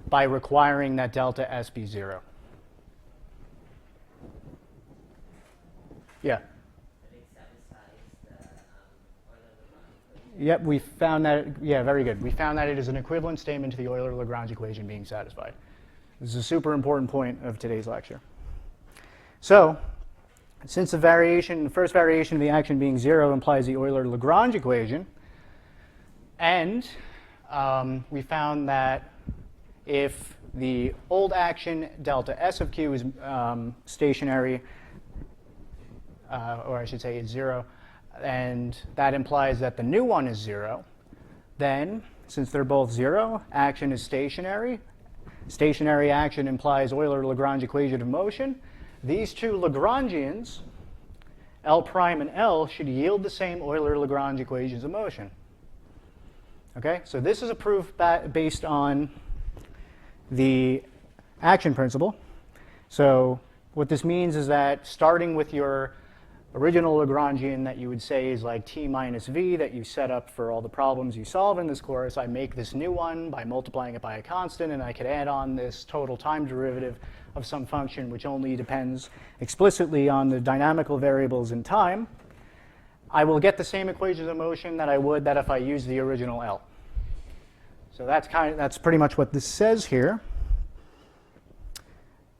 by requiring that delta S be 0? It Yeah. makes sense Yep, we found that, yeah, very good. We found that it is an equivalent statement to the Euler-Lagrange equation being satisfied. This is a super important point of today's lecture. So, since the first variation of the action being 0 implies the Euler-Lagrange equation, and we found that if the old action delta S of Q is stationary, or I should say it's 0, and that implies that the new one is 0, then since they're both 0, action is stationary. Stationary action implies Euler-Lagrange equation of motion. These two Lagrangians, L prime and L, should yield the same Euler-Lagrange equations of motion. Okay, so this is a proof based on the action principle. So what this means is that starting with your original Lagrangian that you would say is like t minus v that you set up for all the problems you solve in this course, I make this new one by multiplying it by a constant, and I could add on this total time derivative of some function which only depends explicitly on the dynamical variables in time. I will get the same equations of motion that I would if I used the original L. So that's pretty much what this says here.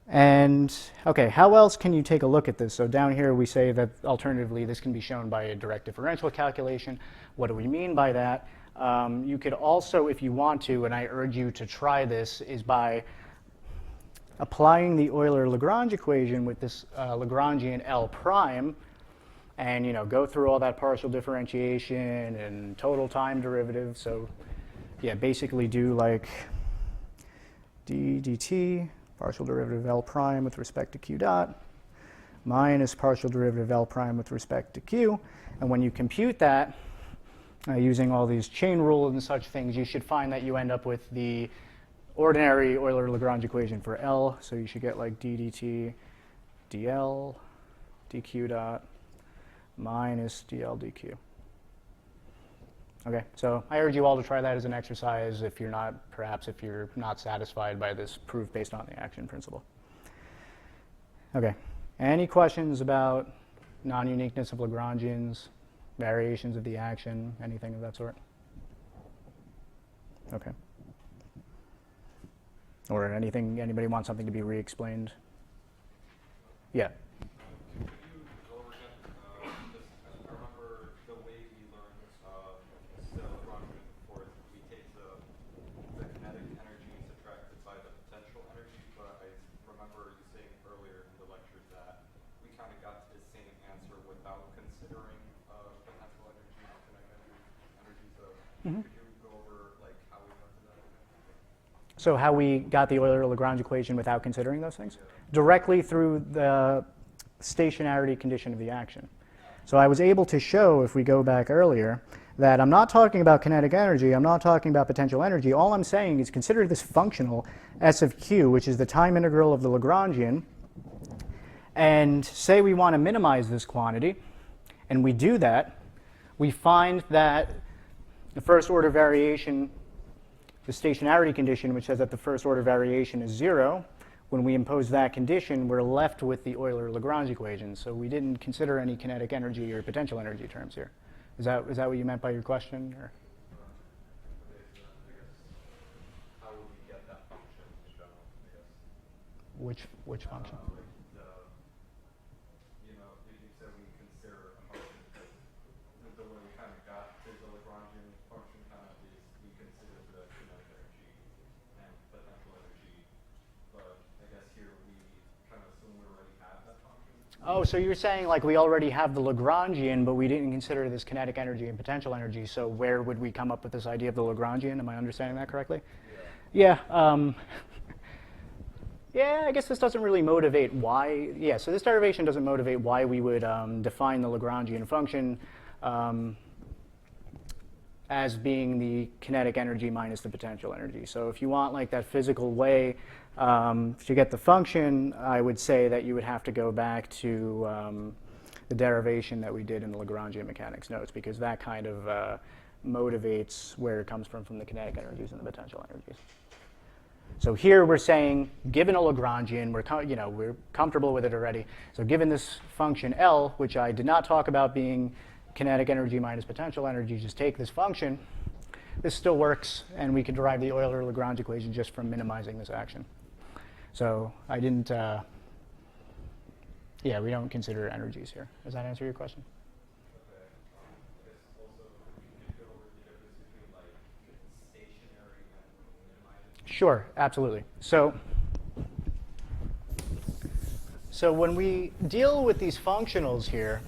And okay, how else can you take a look at this? So down here we say that alternatively this can be shown by a direct differential calculation. What do we mean by that? You could also, if you want to, and I urge you to try this, is by applying the Euler-Lagrange equation with this Lagrangian L prime, and go through all that partial differentiation and total time derivative. So yeah, basically do like d dt partial derivative L prime with respect to Q dot minus partial derivative L prime with respect to Q. And when you compute that, using all these chain rules and such things, you should find that you end up with the ordinary Euler-Lagrange equation for L. So you should get like d dt dl dq dot minus dl dq. Okay, so I urge you all to try that as an exercise if you're not satisfied by this proof based on the action principle. Okay, any questions about non-uniqueness of Lagrangians, variations of the action, anything of that sort? Okay. Or anything, anybody want something to be re-explained? Yeah. So how we got the Euler-Lagrange equation without considering those things? Directly through the stationarity condition of the action. So I was able to show, if we go back earlier, that I'm not talking about kinetic energy, I'm not talking about potential energy. All I'm saying is consider this functional S of Q, which is the time integral of the Lagrangian, and say we want to minimize this quantity, and we do that, we find that the first order variation, the stationarity condition, which says that the first order variation is 0, when we impose that condition, we're left with the Euler-Lagrange equation. So we didn't consider any kinetic energy or potential energy terms here. Is that what you meant by your question? Or? How would we get that function in general, I guess? Which function? You said we consider a function. The way we kind of got to the Lagrangian function kind of is we consider the kinetic energy and potential energy, but I guess here we kind of assume we already have that function. Oh, so you're saying like we already have the Lagrangian, but we didn't consider this kinetic energy and potential energy, so where would we come up with this idea of the Lagrangian? Am I understanding that correctly? Yeah. Yeah, I guess this doesn't really motivate why. Yeah, so this derivation doesn't motivate why we would define the Lagrangian function as being the kinetic energy minus the potential energy. So if you want like that physical way to get the function, I would say that you would have to go back to the derivation that we did in the Lagrangian mechanics notes, because that kind of motivates where it comes from the kinetic energies and the potential energies. So here we're saying, given a Lagrangian, we're comfortable with it already. So given this function L, which I did not talk about being kinetic energy minus potential energy, just take this function. This still works, and we can derive the Euler-Lagrange equation just from minimizing this action. So I didn't, yeah, we don't consider energies here. Does that answer your question? Okay. I guess also, you could go over the difference between like stationary and minimizing. Sure, absolutely. So when we deal with these functionals here,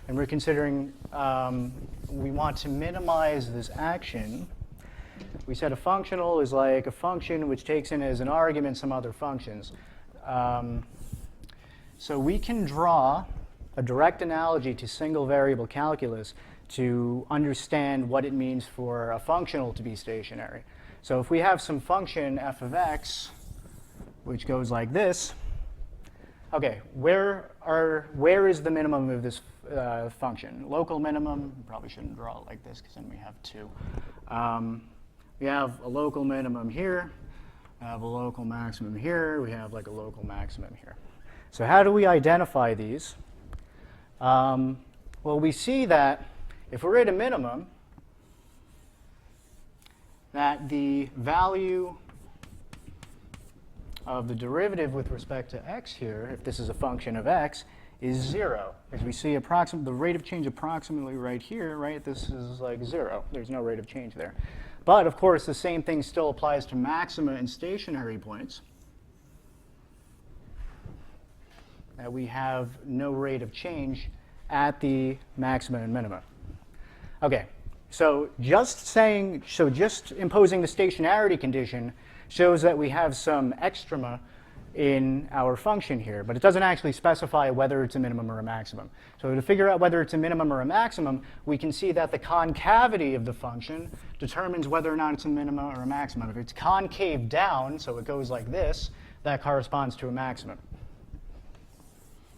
and we're considering we want to minimize this action, we said a functional is like a function which takes in as an argument some other functions. So we can draw a direct analogy to single variable calculus to understand what it means for a functional to be stationary. So if we have some function f of x, which goes like this, okay, where is the minimum of this function? Local minimum, probably shouldn't draw it like this because then we have two. We have a local minimum here, we have a local maximum here, we have like a local maximum here. So how do we identify these? Well, we see that if we're at a minimum, that the value of the derivative with respect to x here, if this is a function of x, is 0. As we see the rate of change approximately right here, right? This is like 0. There's no rate of change there. But of course, the same thing still applies to maxima and stationary points. That we have no rate of change at the maxima and minima. Okay, so just imposing the stationarity condition shows that we have some extrema in our function here, but it doesn't actually specify whether it's a minimum or a maximum. So to figure out whether it's a minimum or a maximum, we can see that the concavity of the function determines whether or not it's a minimum or a maximum. If it's concave down, so it goes like this, that corresponds to a maximum.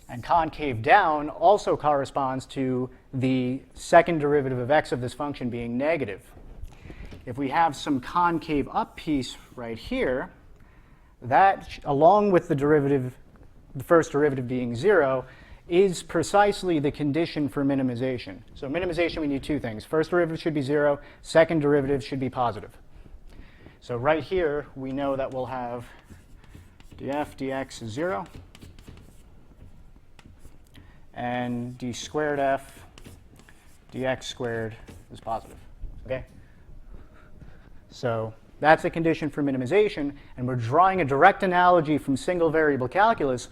And concave down also corresponds to the second derivative of x of this function being negative. If we have some concave up piece right here, that, along with the derivative, the first derivative being 0, is precisely the condition for minimization. So minimization, we need two things. First derivative should be 0. Second derivative should be positive. So right here, we know that we'll have df dx is 0. And d squared f dx squared is positive. Okay? So that's a condition for minimization, and we're drawing a direct analogy from single variable calculus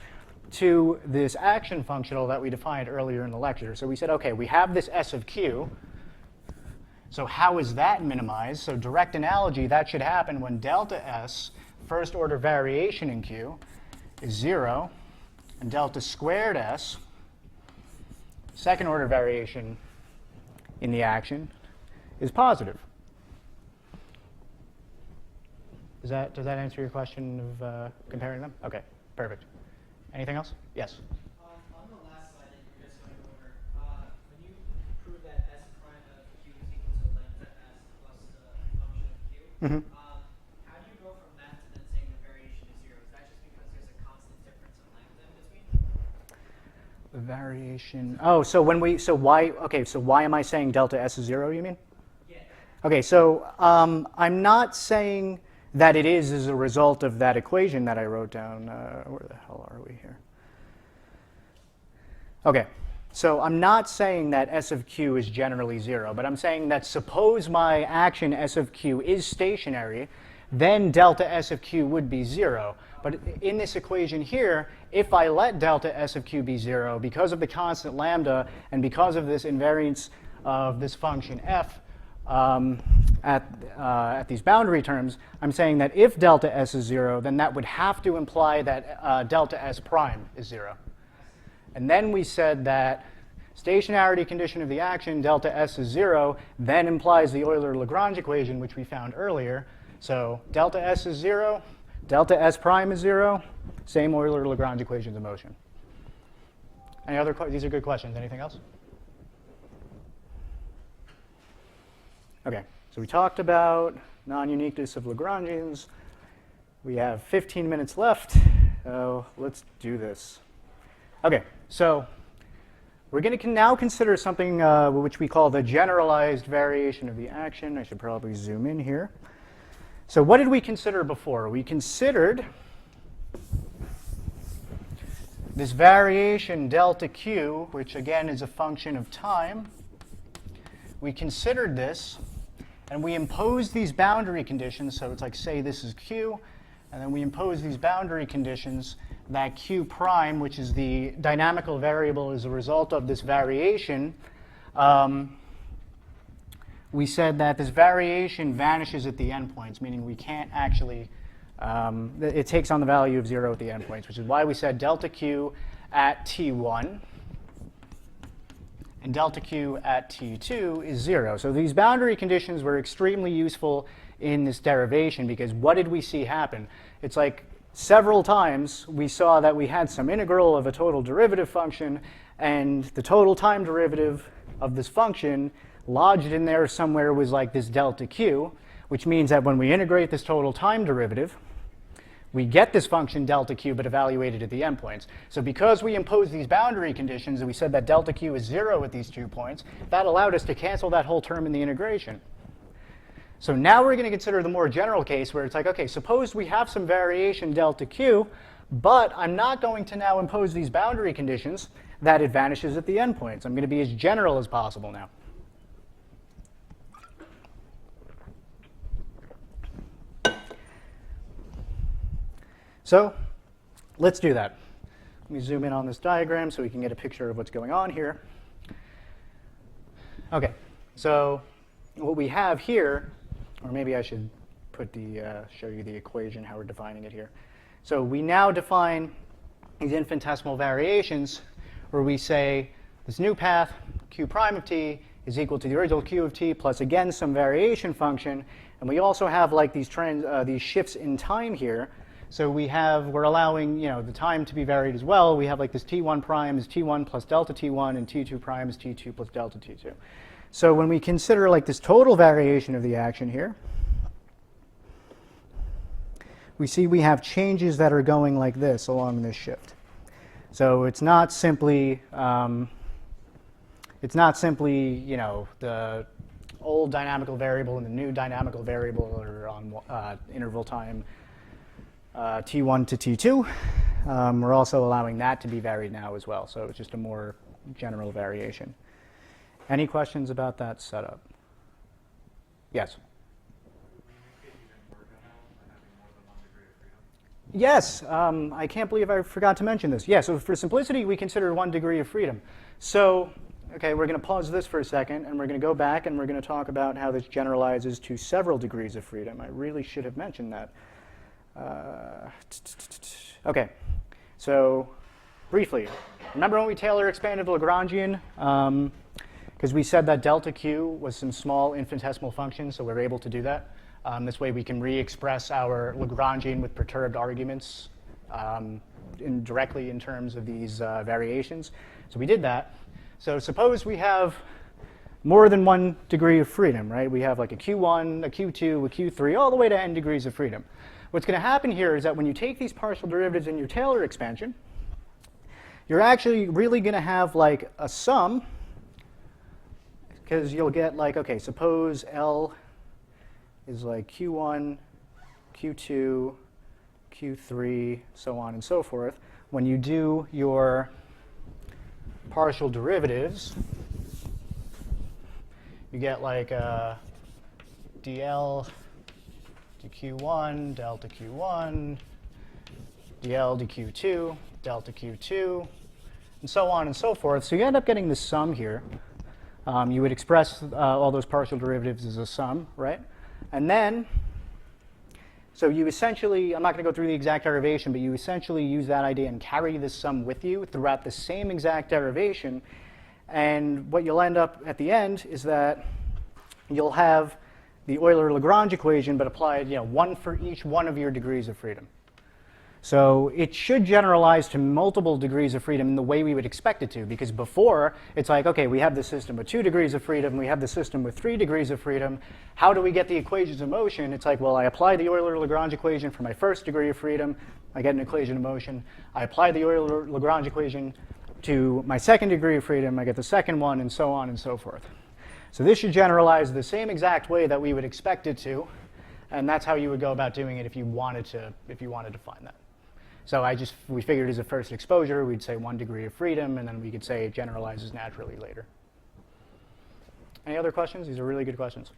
to this action functional that we defined earlier in the lecture. So we said, okay, we have this s of q. So how is that minimized? So direct analogy, that should happen when delta s, first order variation in q, is 0, and delta squared s, second order variation in the action, is positive. Does that answer your question of comparing them? Okay, perfect. Anything else? Yes? On the last slide that you were just going over, when you prove that s prime of q is equal to lambda s plus the function of q, how do you go from that to then saying the variation is 0? Is that just because there's a constant difference in lambda in between? The variation. Oh, so why am I saying delta s is 0, you mean? Yeah. Okay, so I'm not saying that it is as a result of that equation that I wrote down. Where the hell are we here? Okay, so I'm not saying that s of q is generally 0, but I'm saying that suppose my action s of q is stationary, then delta s of q would be 0. But in this equation here, if I let delta s of q be 0, because of the constant lambda and because of this invariance of this function f, at these boundary terms, I'm saying that if delta s is 0, then that would have to imply that delta s prime is 0. And then we said that stationarity condition of the action, delta s is 0, then implies the Euler-Lagrange equation, which we found earlier. So delta s is 0, delta s prime is 0, same Euler-Lagrange equations of motion. Any other questions? These are good questions. Anything else? Okay, so we talked about non-uniqueness of Lagrangians. We have 15 minutes left. Let's do this. Okay, so we're going to now consider something which we call the generalized variation of the action. I should probably zoom in here. So what did we consider before? We considered this variation delta q, which again is a function of time. We considered this, and we imposed these boundary conditions. So it's like, say this is q, and then we impose these boundary conditions that q prime, which is the dynamical variable as a result of this variation, we said that this variation vanishes at the endpoints, meaning we can't actually, it takes on the value of 0 at the endpoints, which is why we said delta q at t1 and delta q at t2 is 0. So these boundary conditions were extremely useful in this derivation, because what did we see happen? It's like several times we saw that we had some integral of a total derivative function, and the total time derivative of this function lodged in there somewhere was like this delta q, which means that when we integrate this total time derivative, we get this function delta q, but evaluated at the endpoints. So because we imposed these boundary conditions and we said that delta q is 0 at these 2 points, that allowed us to cancel that whole term in the integration. So now we're going to consider the more general case where it's like, OK, suppose we have some variation delta q, but I'm not going to now impose these boundary conditions that it vanishes at the endpoints. I'm going to be as general as possible now. So let's do that. Let me zoom in on this diagram so we can get a picture of what's going on here. OK, so what we have here, or maybe I should put show you the equation, how we're defining it here. So we now define these infinitesimal variations where we say this new path, q prime of t, is equal to the original q of t plus, again, some variation function. And we also have like these shifts in time here. So we're allowing the time to be varied as well. We have like this t1 prime is t1 plus delta t1, and t2 prime is t2 plus delta t2. So when we consider like this total variation of the action here, we see we have changes that are going like this along this shift. So it's not simply the old dynamical variable and the new dynamical variable are on interval time t1 to t2. We're also allowing that to be varied now as well. So it's just a more general variation. Any questions about that setup? Yes? Yes, I can't believe I forgot to mention this. Yeah, so for simplicity, we consider 1 degree of freedom. So, OK, we're going to pause this for a second, and we're going to go back, and we're going to talk about how this generalizes to several degrees of freedom. I really should have mentioned that. OK, so briefly, remember when we Taylor expanded the Lagrangian? Because we said that delta q was some small infinitesimal function, so we're able to do that. This way we can re-express our Lagrangian with perturbed arguments directly in terms of these variations. So we did that. So suppose we have more than 1 degree of freedom, right? We have like a q1, a q2, a q3, all the way to n degrees of freedom. What's going to happen here is that when you take these partial derivatives in your Taylor expansion, you're actually really going to have like a sum, because you'll get like, OK, suppose L is like q1, q2, q3, so on and so forth. When you do your partial derivatives, you get like dl dq1, delta q1, dl dq2, delta q2, and so on and so forth. So you end up getting this sum here. You would express all those partial derivatives as a sum, right? And then, so you essentially, I'm not going to go through the exact derivation, but you essentially use that idea and carry this sum with you throughout the same exact derivation. And what you'll end up at the end is that you'll have the Euler-Lagrange equation, but applied one for each one of your degrees of freedom. So it should generalize to multiple degrees of freedom in the way we would expect it to, because before, it's like, OK, we have the system with 2 degrees of freedom. We have the system with 3 degrees of freedom. How do we get the equations of motion? It's like, well, I apply the Euler-Lagrange equation for my first degree of freedom. I get an equation of motion. I apply the Euler-Lagrange equation to my second degree of freedom, I get the second one, and so on and so forth. So this should generalize the same exact way that we would expect it to, and that's how you would go about doing it if you wanted to find that. So we figured as a first exposure, we'd say 1 degree of freedom, and then we could say it generalizes naturally later. Any other questions? These are really good questions.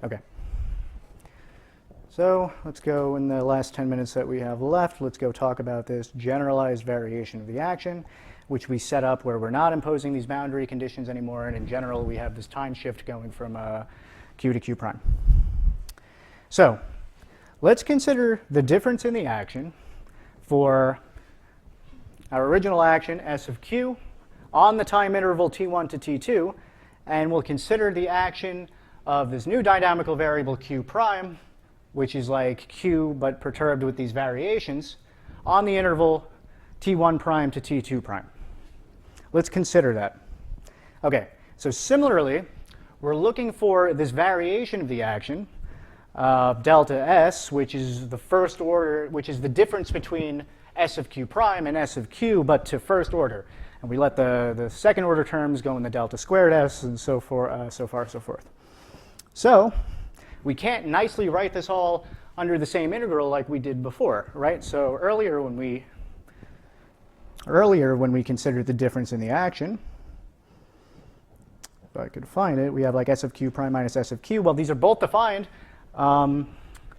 OK. So let's go in the last 10 minutes that we have left. Let's go talk about this generalized variation of the action, which we set up where we're not imposing these boundary conditions anymore. And in general, we have this time shift going from Q to Q prime. So let's consider the difference in the action for our original action, S of Q, on the time interval T1 to T2. And we'll consider the action of this new dynamical variable Q prime, which is like Q but perturbed with these variations, on the interval T1 prime to T2 prime. Let's consider that. OK, so similarly, we're looking for this variation of the action, delta S, which is the first order, which is the difference between S of Q prime and S of Q, but to first order. And we let the second order terms go in the delta squared S, and so far, so forth. So we can't nicely write this all under the same integral like we did before, right? So earlier when we considered the difference in the action, if I could find it, we have like S of Q prime minus S of Q. Well, these are both defined on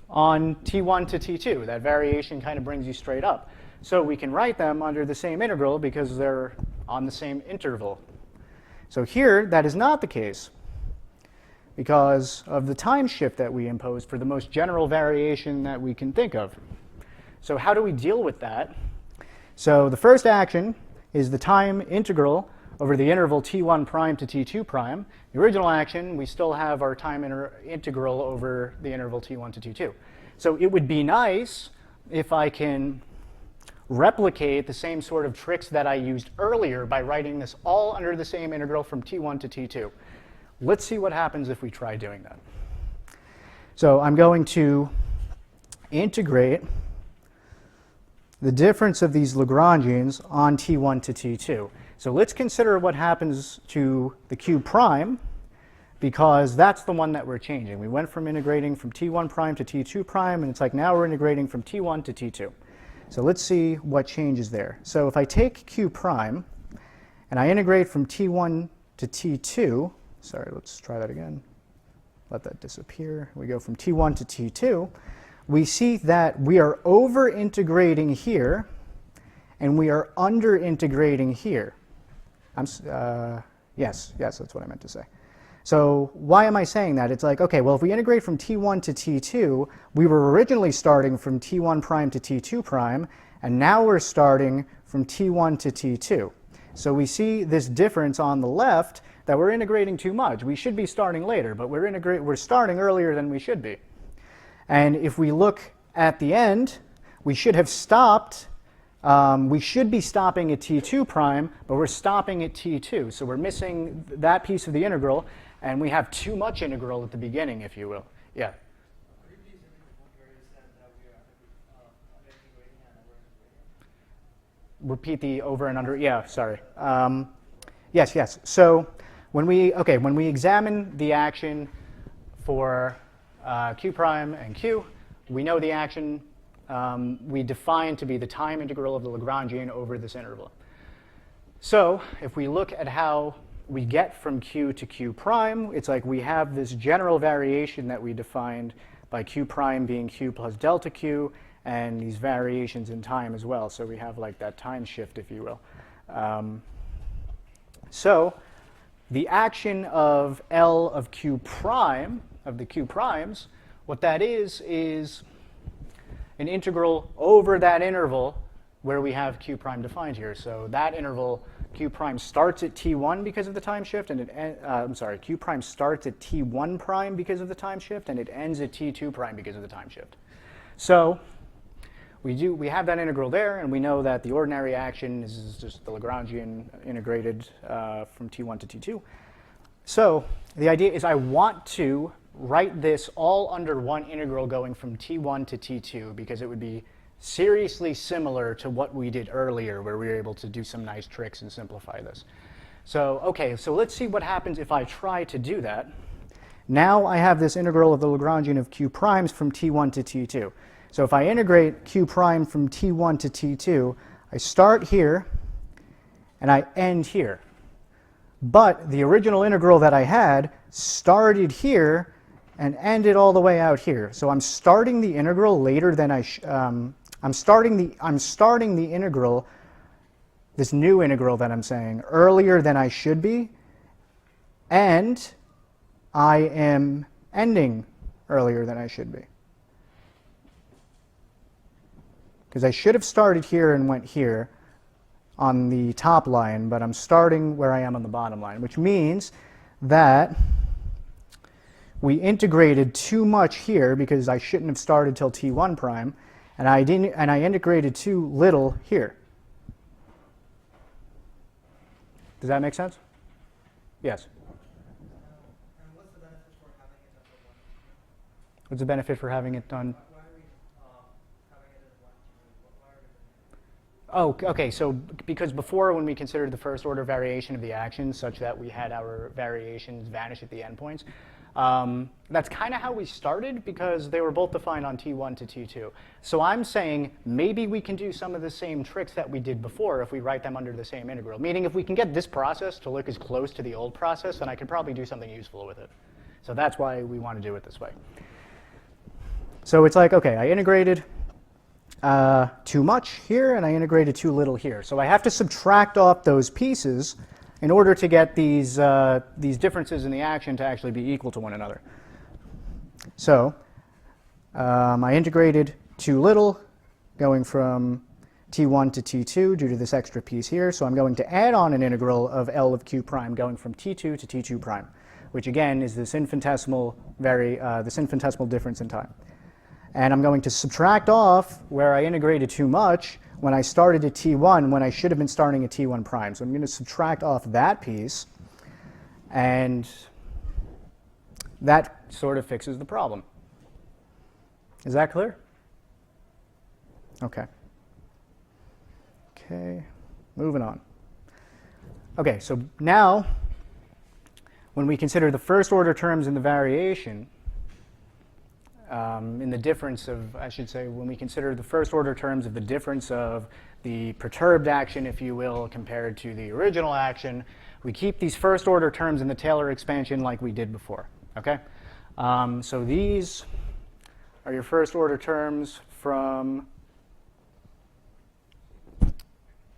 T1 to T2. That variation kind of brings you straight up. So we can write them under the same integral because they're on the same interval. So here, that is not the case because of the time shift that we imposed for the most general variation that we can think of. So how do we deal with that? So the first action is the time integral over the interval T1 prime to T2 prime. The original action, we still have our time integral over the interval T1 to T2. So it would be nice if I can replicate the same sort of tricks that I used earlier by writing this all under the same integral from T1 to T2. Let's see what happens if we try doing that. So I'm going to integrate the difference of these Lagrangians on T1 to T2. So let's consider what happens to the Q prime, because that's the one that we're changing. We went from integrating from T1 prime to T2 prime, and it's like now we're integrating from T1 to T2. So let's see what changes there. So if I take Q prime, and I integrate from T1 to T2, sorry, let's try that again. Let that disappear. We go from T1 to T2. We see that we are over-integrating here, and we are under-integrating here. Yes, that's what I meant to say. So why am I saying that? It's like, OK, well, if we integrate from T1 to T2, we were originally starting from T1 prime to T2 prime, and now we're starting from T1 to T2. So we see this difference on the left that we're integrating too much. We should be starting later, but we're starting earlier than we should be. And if we look at the end, we should have stopped. We should be stopping at T2 prime, but we're stopping at T2. So we're missing that piece of the integral, and we have too much integral at the beginning, if you will. Yeah? Could you please repeat the point where you said that we are under-integrating and over-integrating? Repeat the over and under. Yeah, sorry. Yes. So when we examine the action for Q prime and Q, we know the action we define to be the time integral of the Lagrangian over this interval. So if we look at how we get from Q to Q prime, it's like we have this general variation that we defined by Q prime being Q plus delta Q, and these variations in time as well. So we have like that time shift, if you will. So the action of L of Q prime, of the Q primes, what that is an integral over that interval where we have Q prime defined here. So that interval, Q prime starts at T1 because of the time shift, and Q prime starts at T1 prime because of the time shift, and it ends at T2 prime because of the time shift. So we have that integral there, and we know that the ordinary action is just the Lagrangian integrated from T1 to T2. So the idea is I want to write this all under one integral going from T1 to T2 because it would be seriously similar to what we did earlier, where we were able to do some nice tricks and simplify this. So, okay, so let's see what happens if I try to do that. Now I have this integral of the Lagrangian of q primes from t1 to t2. So if I integrate q prime from t1 to t2, I start here and I end here. But the original integral that I had started here and ended all the way out here. So I'm starting the integral later than I'm starting the integral, this new integral that I'm saying, earlier than I should be, and I am ending earlier than I should be. Because I should have started here and went here on the top line, but I'm starting where I am on the bottom line, which means that we integrated too much here because I shouldn't have started till t1 prime, and I integrated too little here. Does that make sense? Yes. And what's the benefit for having it at the 1? What's the benefit for having it done? Why are we having it at 1? Why are we doing Oh, okay, so because before when we considered the first order variation of the action such that we had our variations vanish at the endpoints, that's kind of how we started because they were both defined on t1 to t2. So I'm saying maybe we can do some of the same tricks that we did before if we write them under the same integral. Meaning if we can get this process to look as close to the old process, then I could probably do something useful with it. So that's why we want to do it this way. So it's like, okay, I integrated too much here and I integrated too little here. So I have to subtract off those pieces in order to get these differences in the action to actually be equal to one another. So I integrated too little, going from t1 to t2 due to this extra piece here. So I'm going to add on an integral of L of q prime going from t2 to t2 prime, which again is this infinitesimal difference in time. And I'm going to subtract off where I integrated too much when I started at t1 when I should have been starting at t1 prime. So I'm going to subtract off that piece, and that sort of fixes the problem. Is that clear? Okay. Okay, moving on. Okay, so now when we consider the first order terms in the variation, in the difference of, I should say, when we consider the first order terms of the difference of the perturbed action, if you will, compared to the original action, we keep these first order terms in the Taylor expansion like we did before, okay? So these are your first order terms from,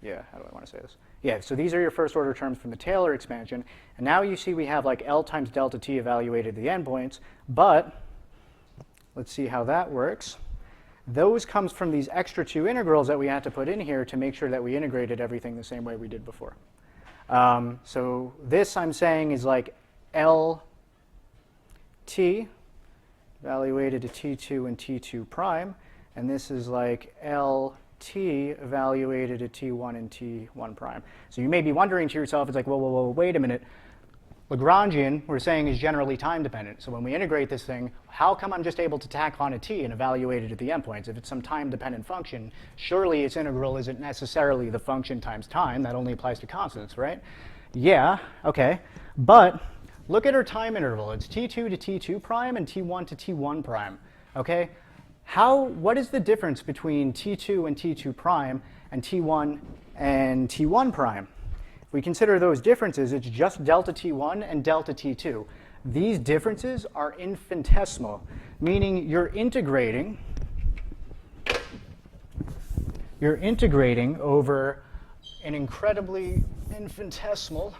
yeah, how do I want to say this? Yeah, so these are your first order terms from the Taylor expansion, and now you see we have like L times delta t evaluated at the endpoints, but let's see how that works. Those comes from these extra two integrals that we had to put in here to make sure that we integrated everything the same way we did before. So this I'm saying is like LT evaluated to T2 and T2 prime, and this is like LT evaluated to T1 and T1 prime. So you may be wondering to yourself, it's like, whoa, wait a minute. Lagrangian, we're saying, is generally time dependent. So when we integrate this thing, how come I'm just able to tack on a t and evaluate it at the endpoints? If it's some time dependent function, surely its integral isn't necessarily the function times time. That only applies to constants, right? Yeah, okay. But look at our time interval. It's t2 to t2 prime and t1 to t1 prime, okay? What is the difference between t2 and t2 prime and t1 and t1 prime? If we consider those differences, it's just delta t1 and delta t2. These differences are infinitesimal, meaning you're integrating over an incredibly infinitesimal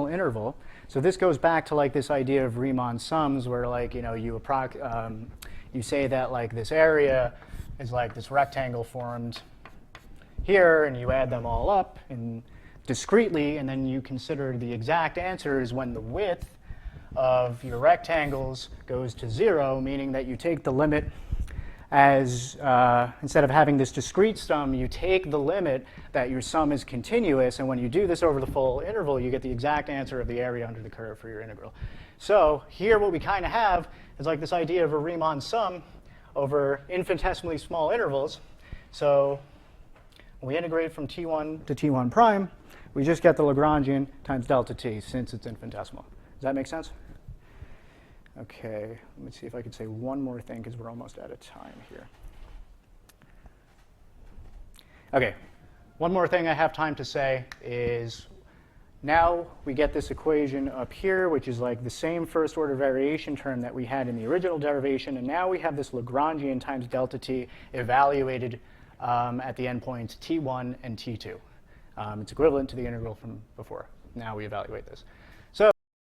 interval. So this goes back to like this idea of Riemann sums, where like you say that like this area is like this rectangle formed here, and you add them all up and discretely, and then you consider the exact answers when the width of your rectangles goes to 0, meaning that you take the limit as instead of having this discrete sum, you take the limit that your sum is continuous, and when you do this over the full interval, you get the exact answer of the area under the curve for your integral. So here what we kind of have is like this idea of a Riemann sum over infinitesimally small intervals. So when we integrate from t1 to t1 prime, we just get the Lagrangian times delta t since it's infinitesimal. Does that make sense? OK, let me see if I could say one more thing because we're almost out of time here. OK, one more thing I have time to say is now we get this equation up here, which is like the same first order variation term that we had in the original derivation. And now we have this Lagrangian times delta t evaluated at the endpoints t1 and t2. It's equivalent to the integral from before. Now we evaluate this.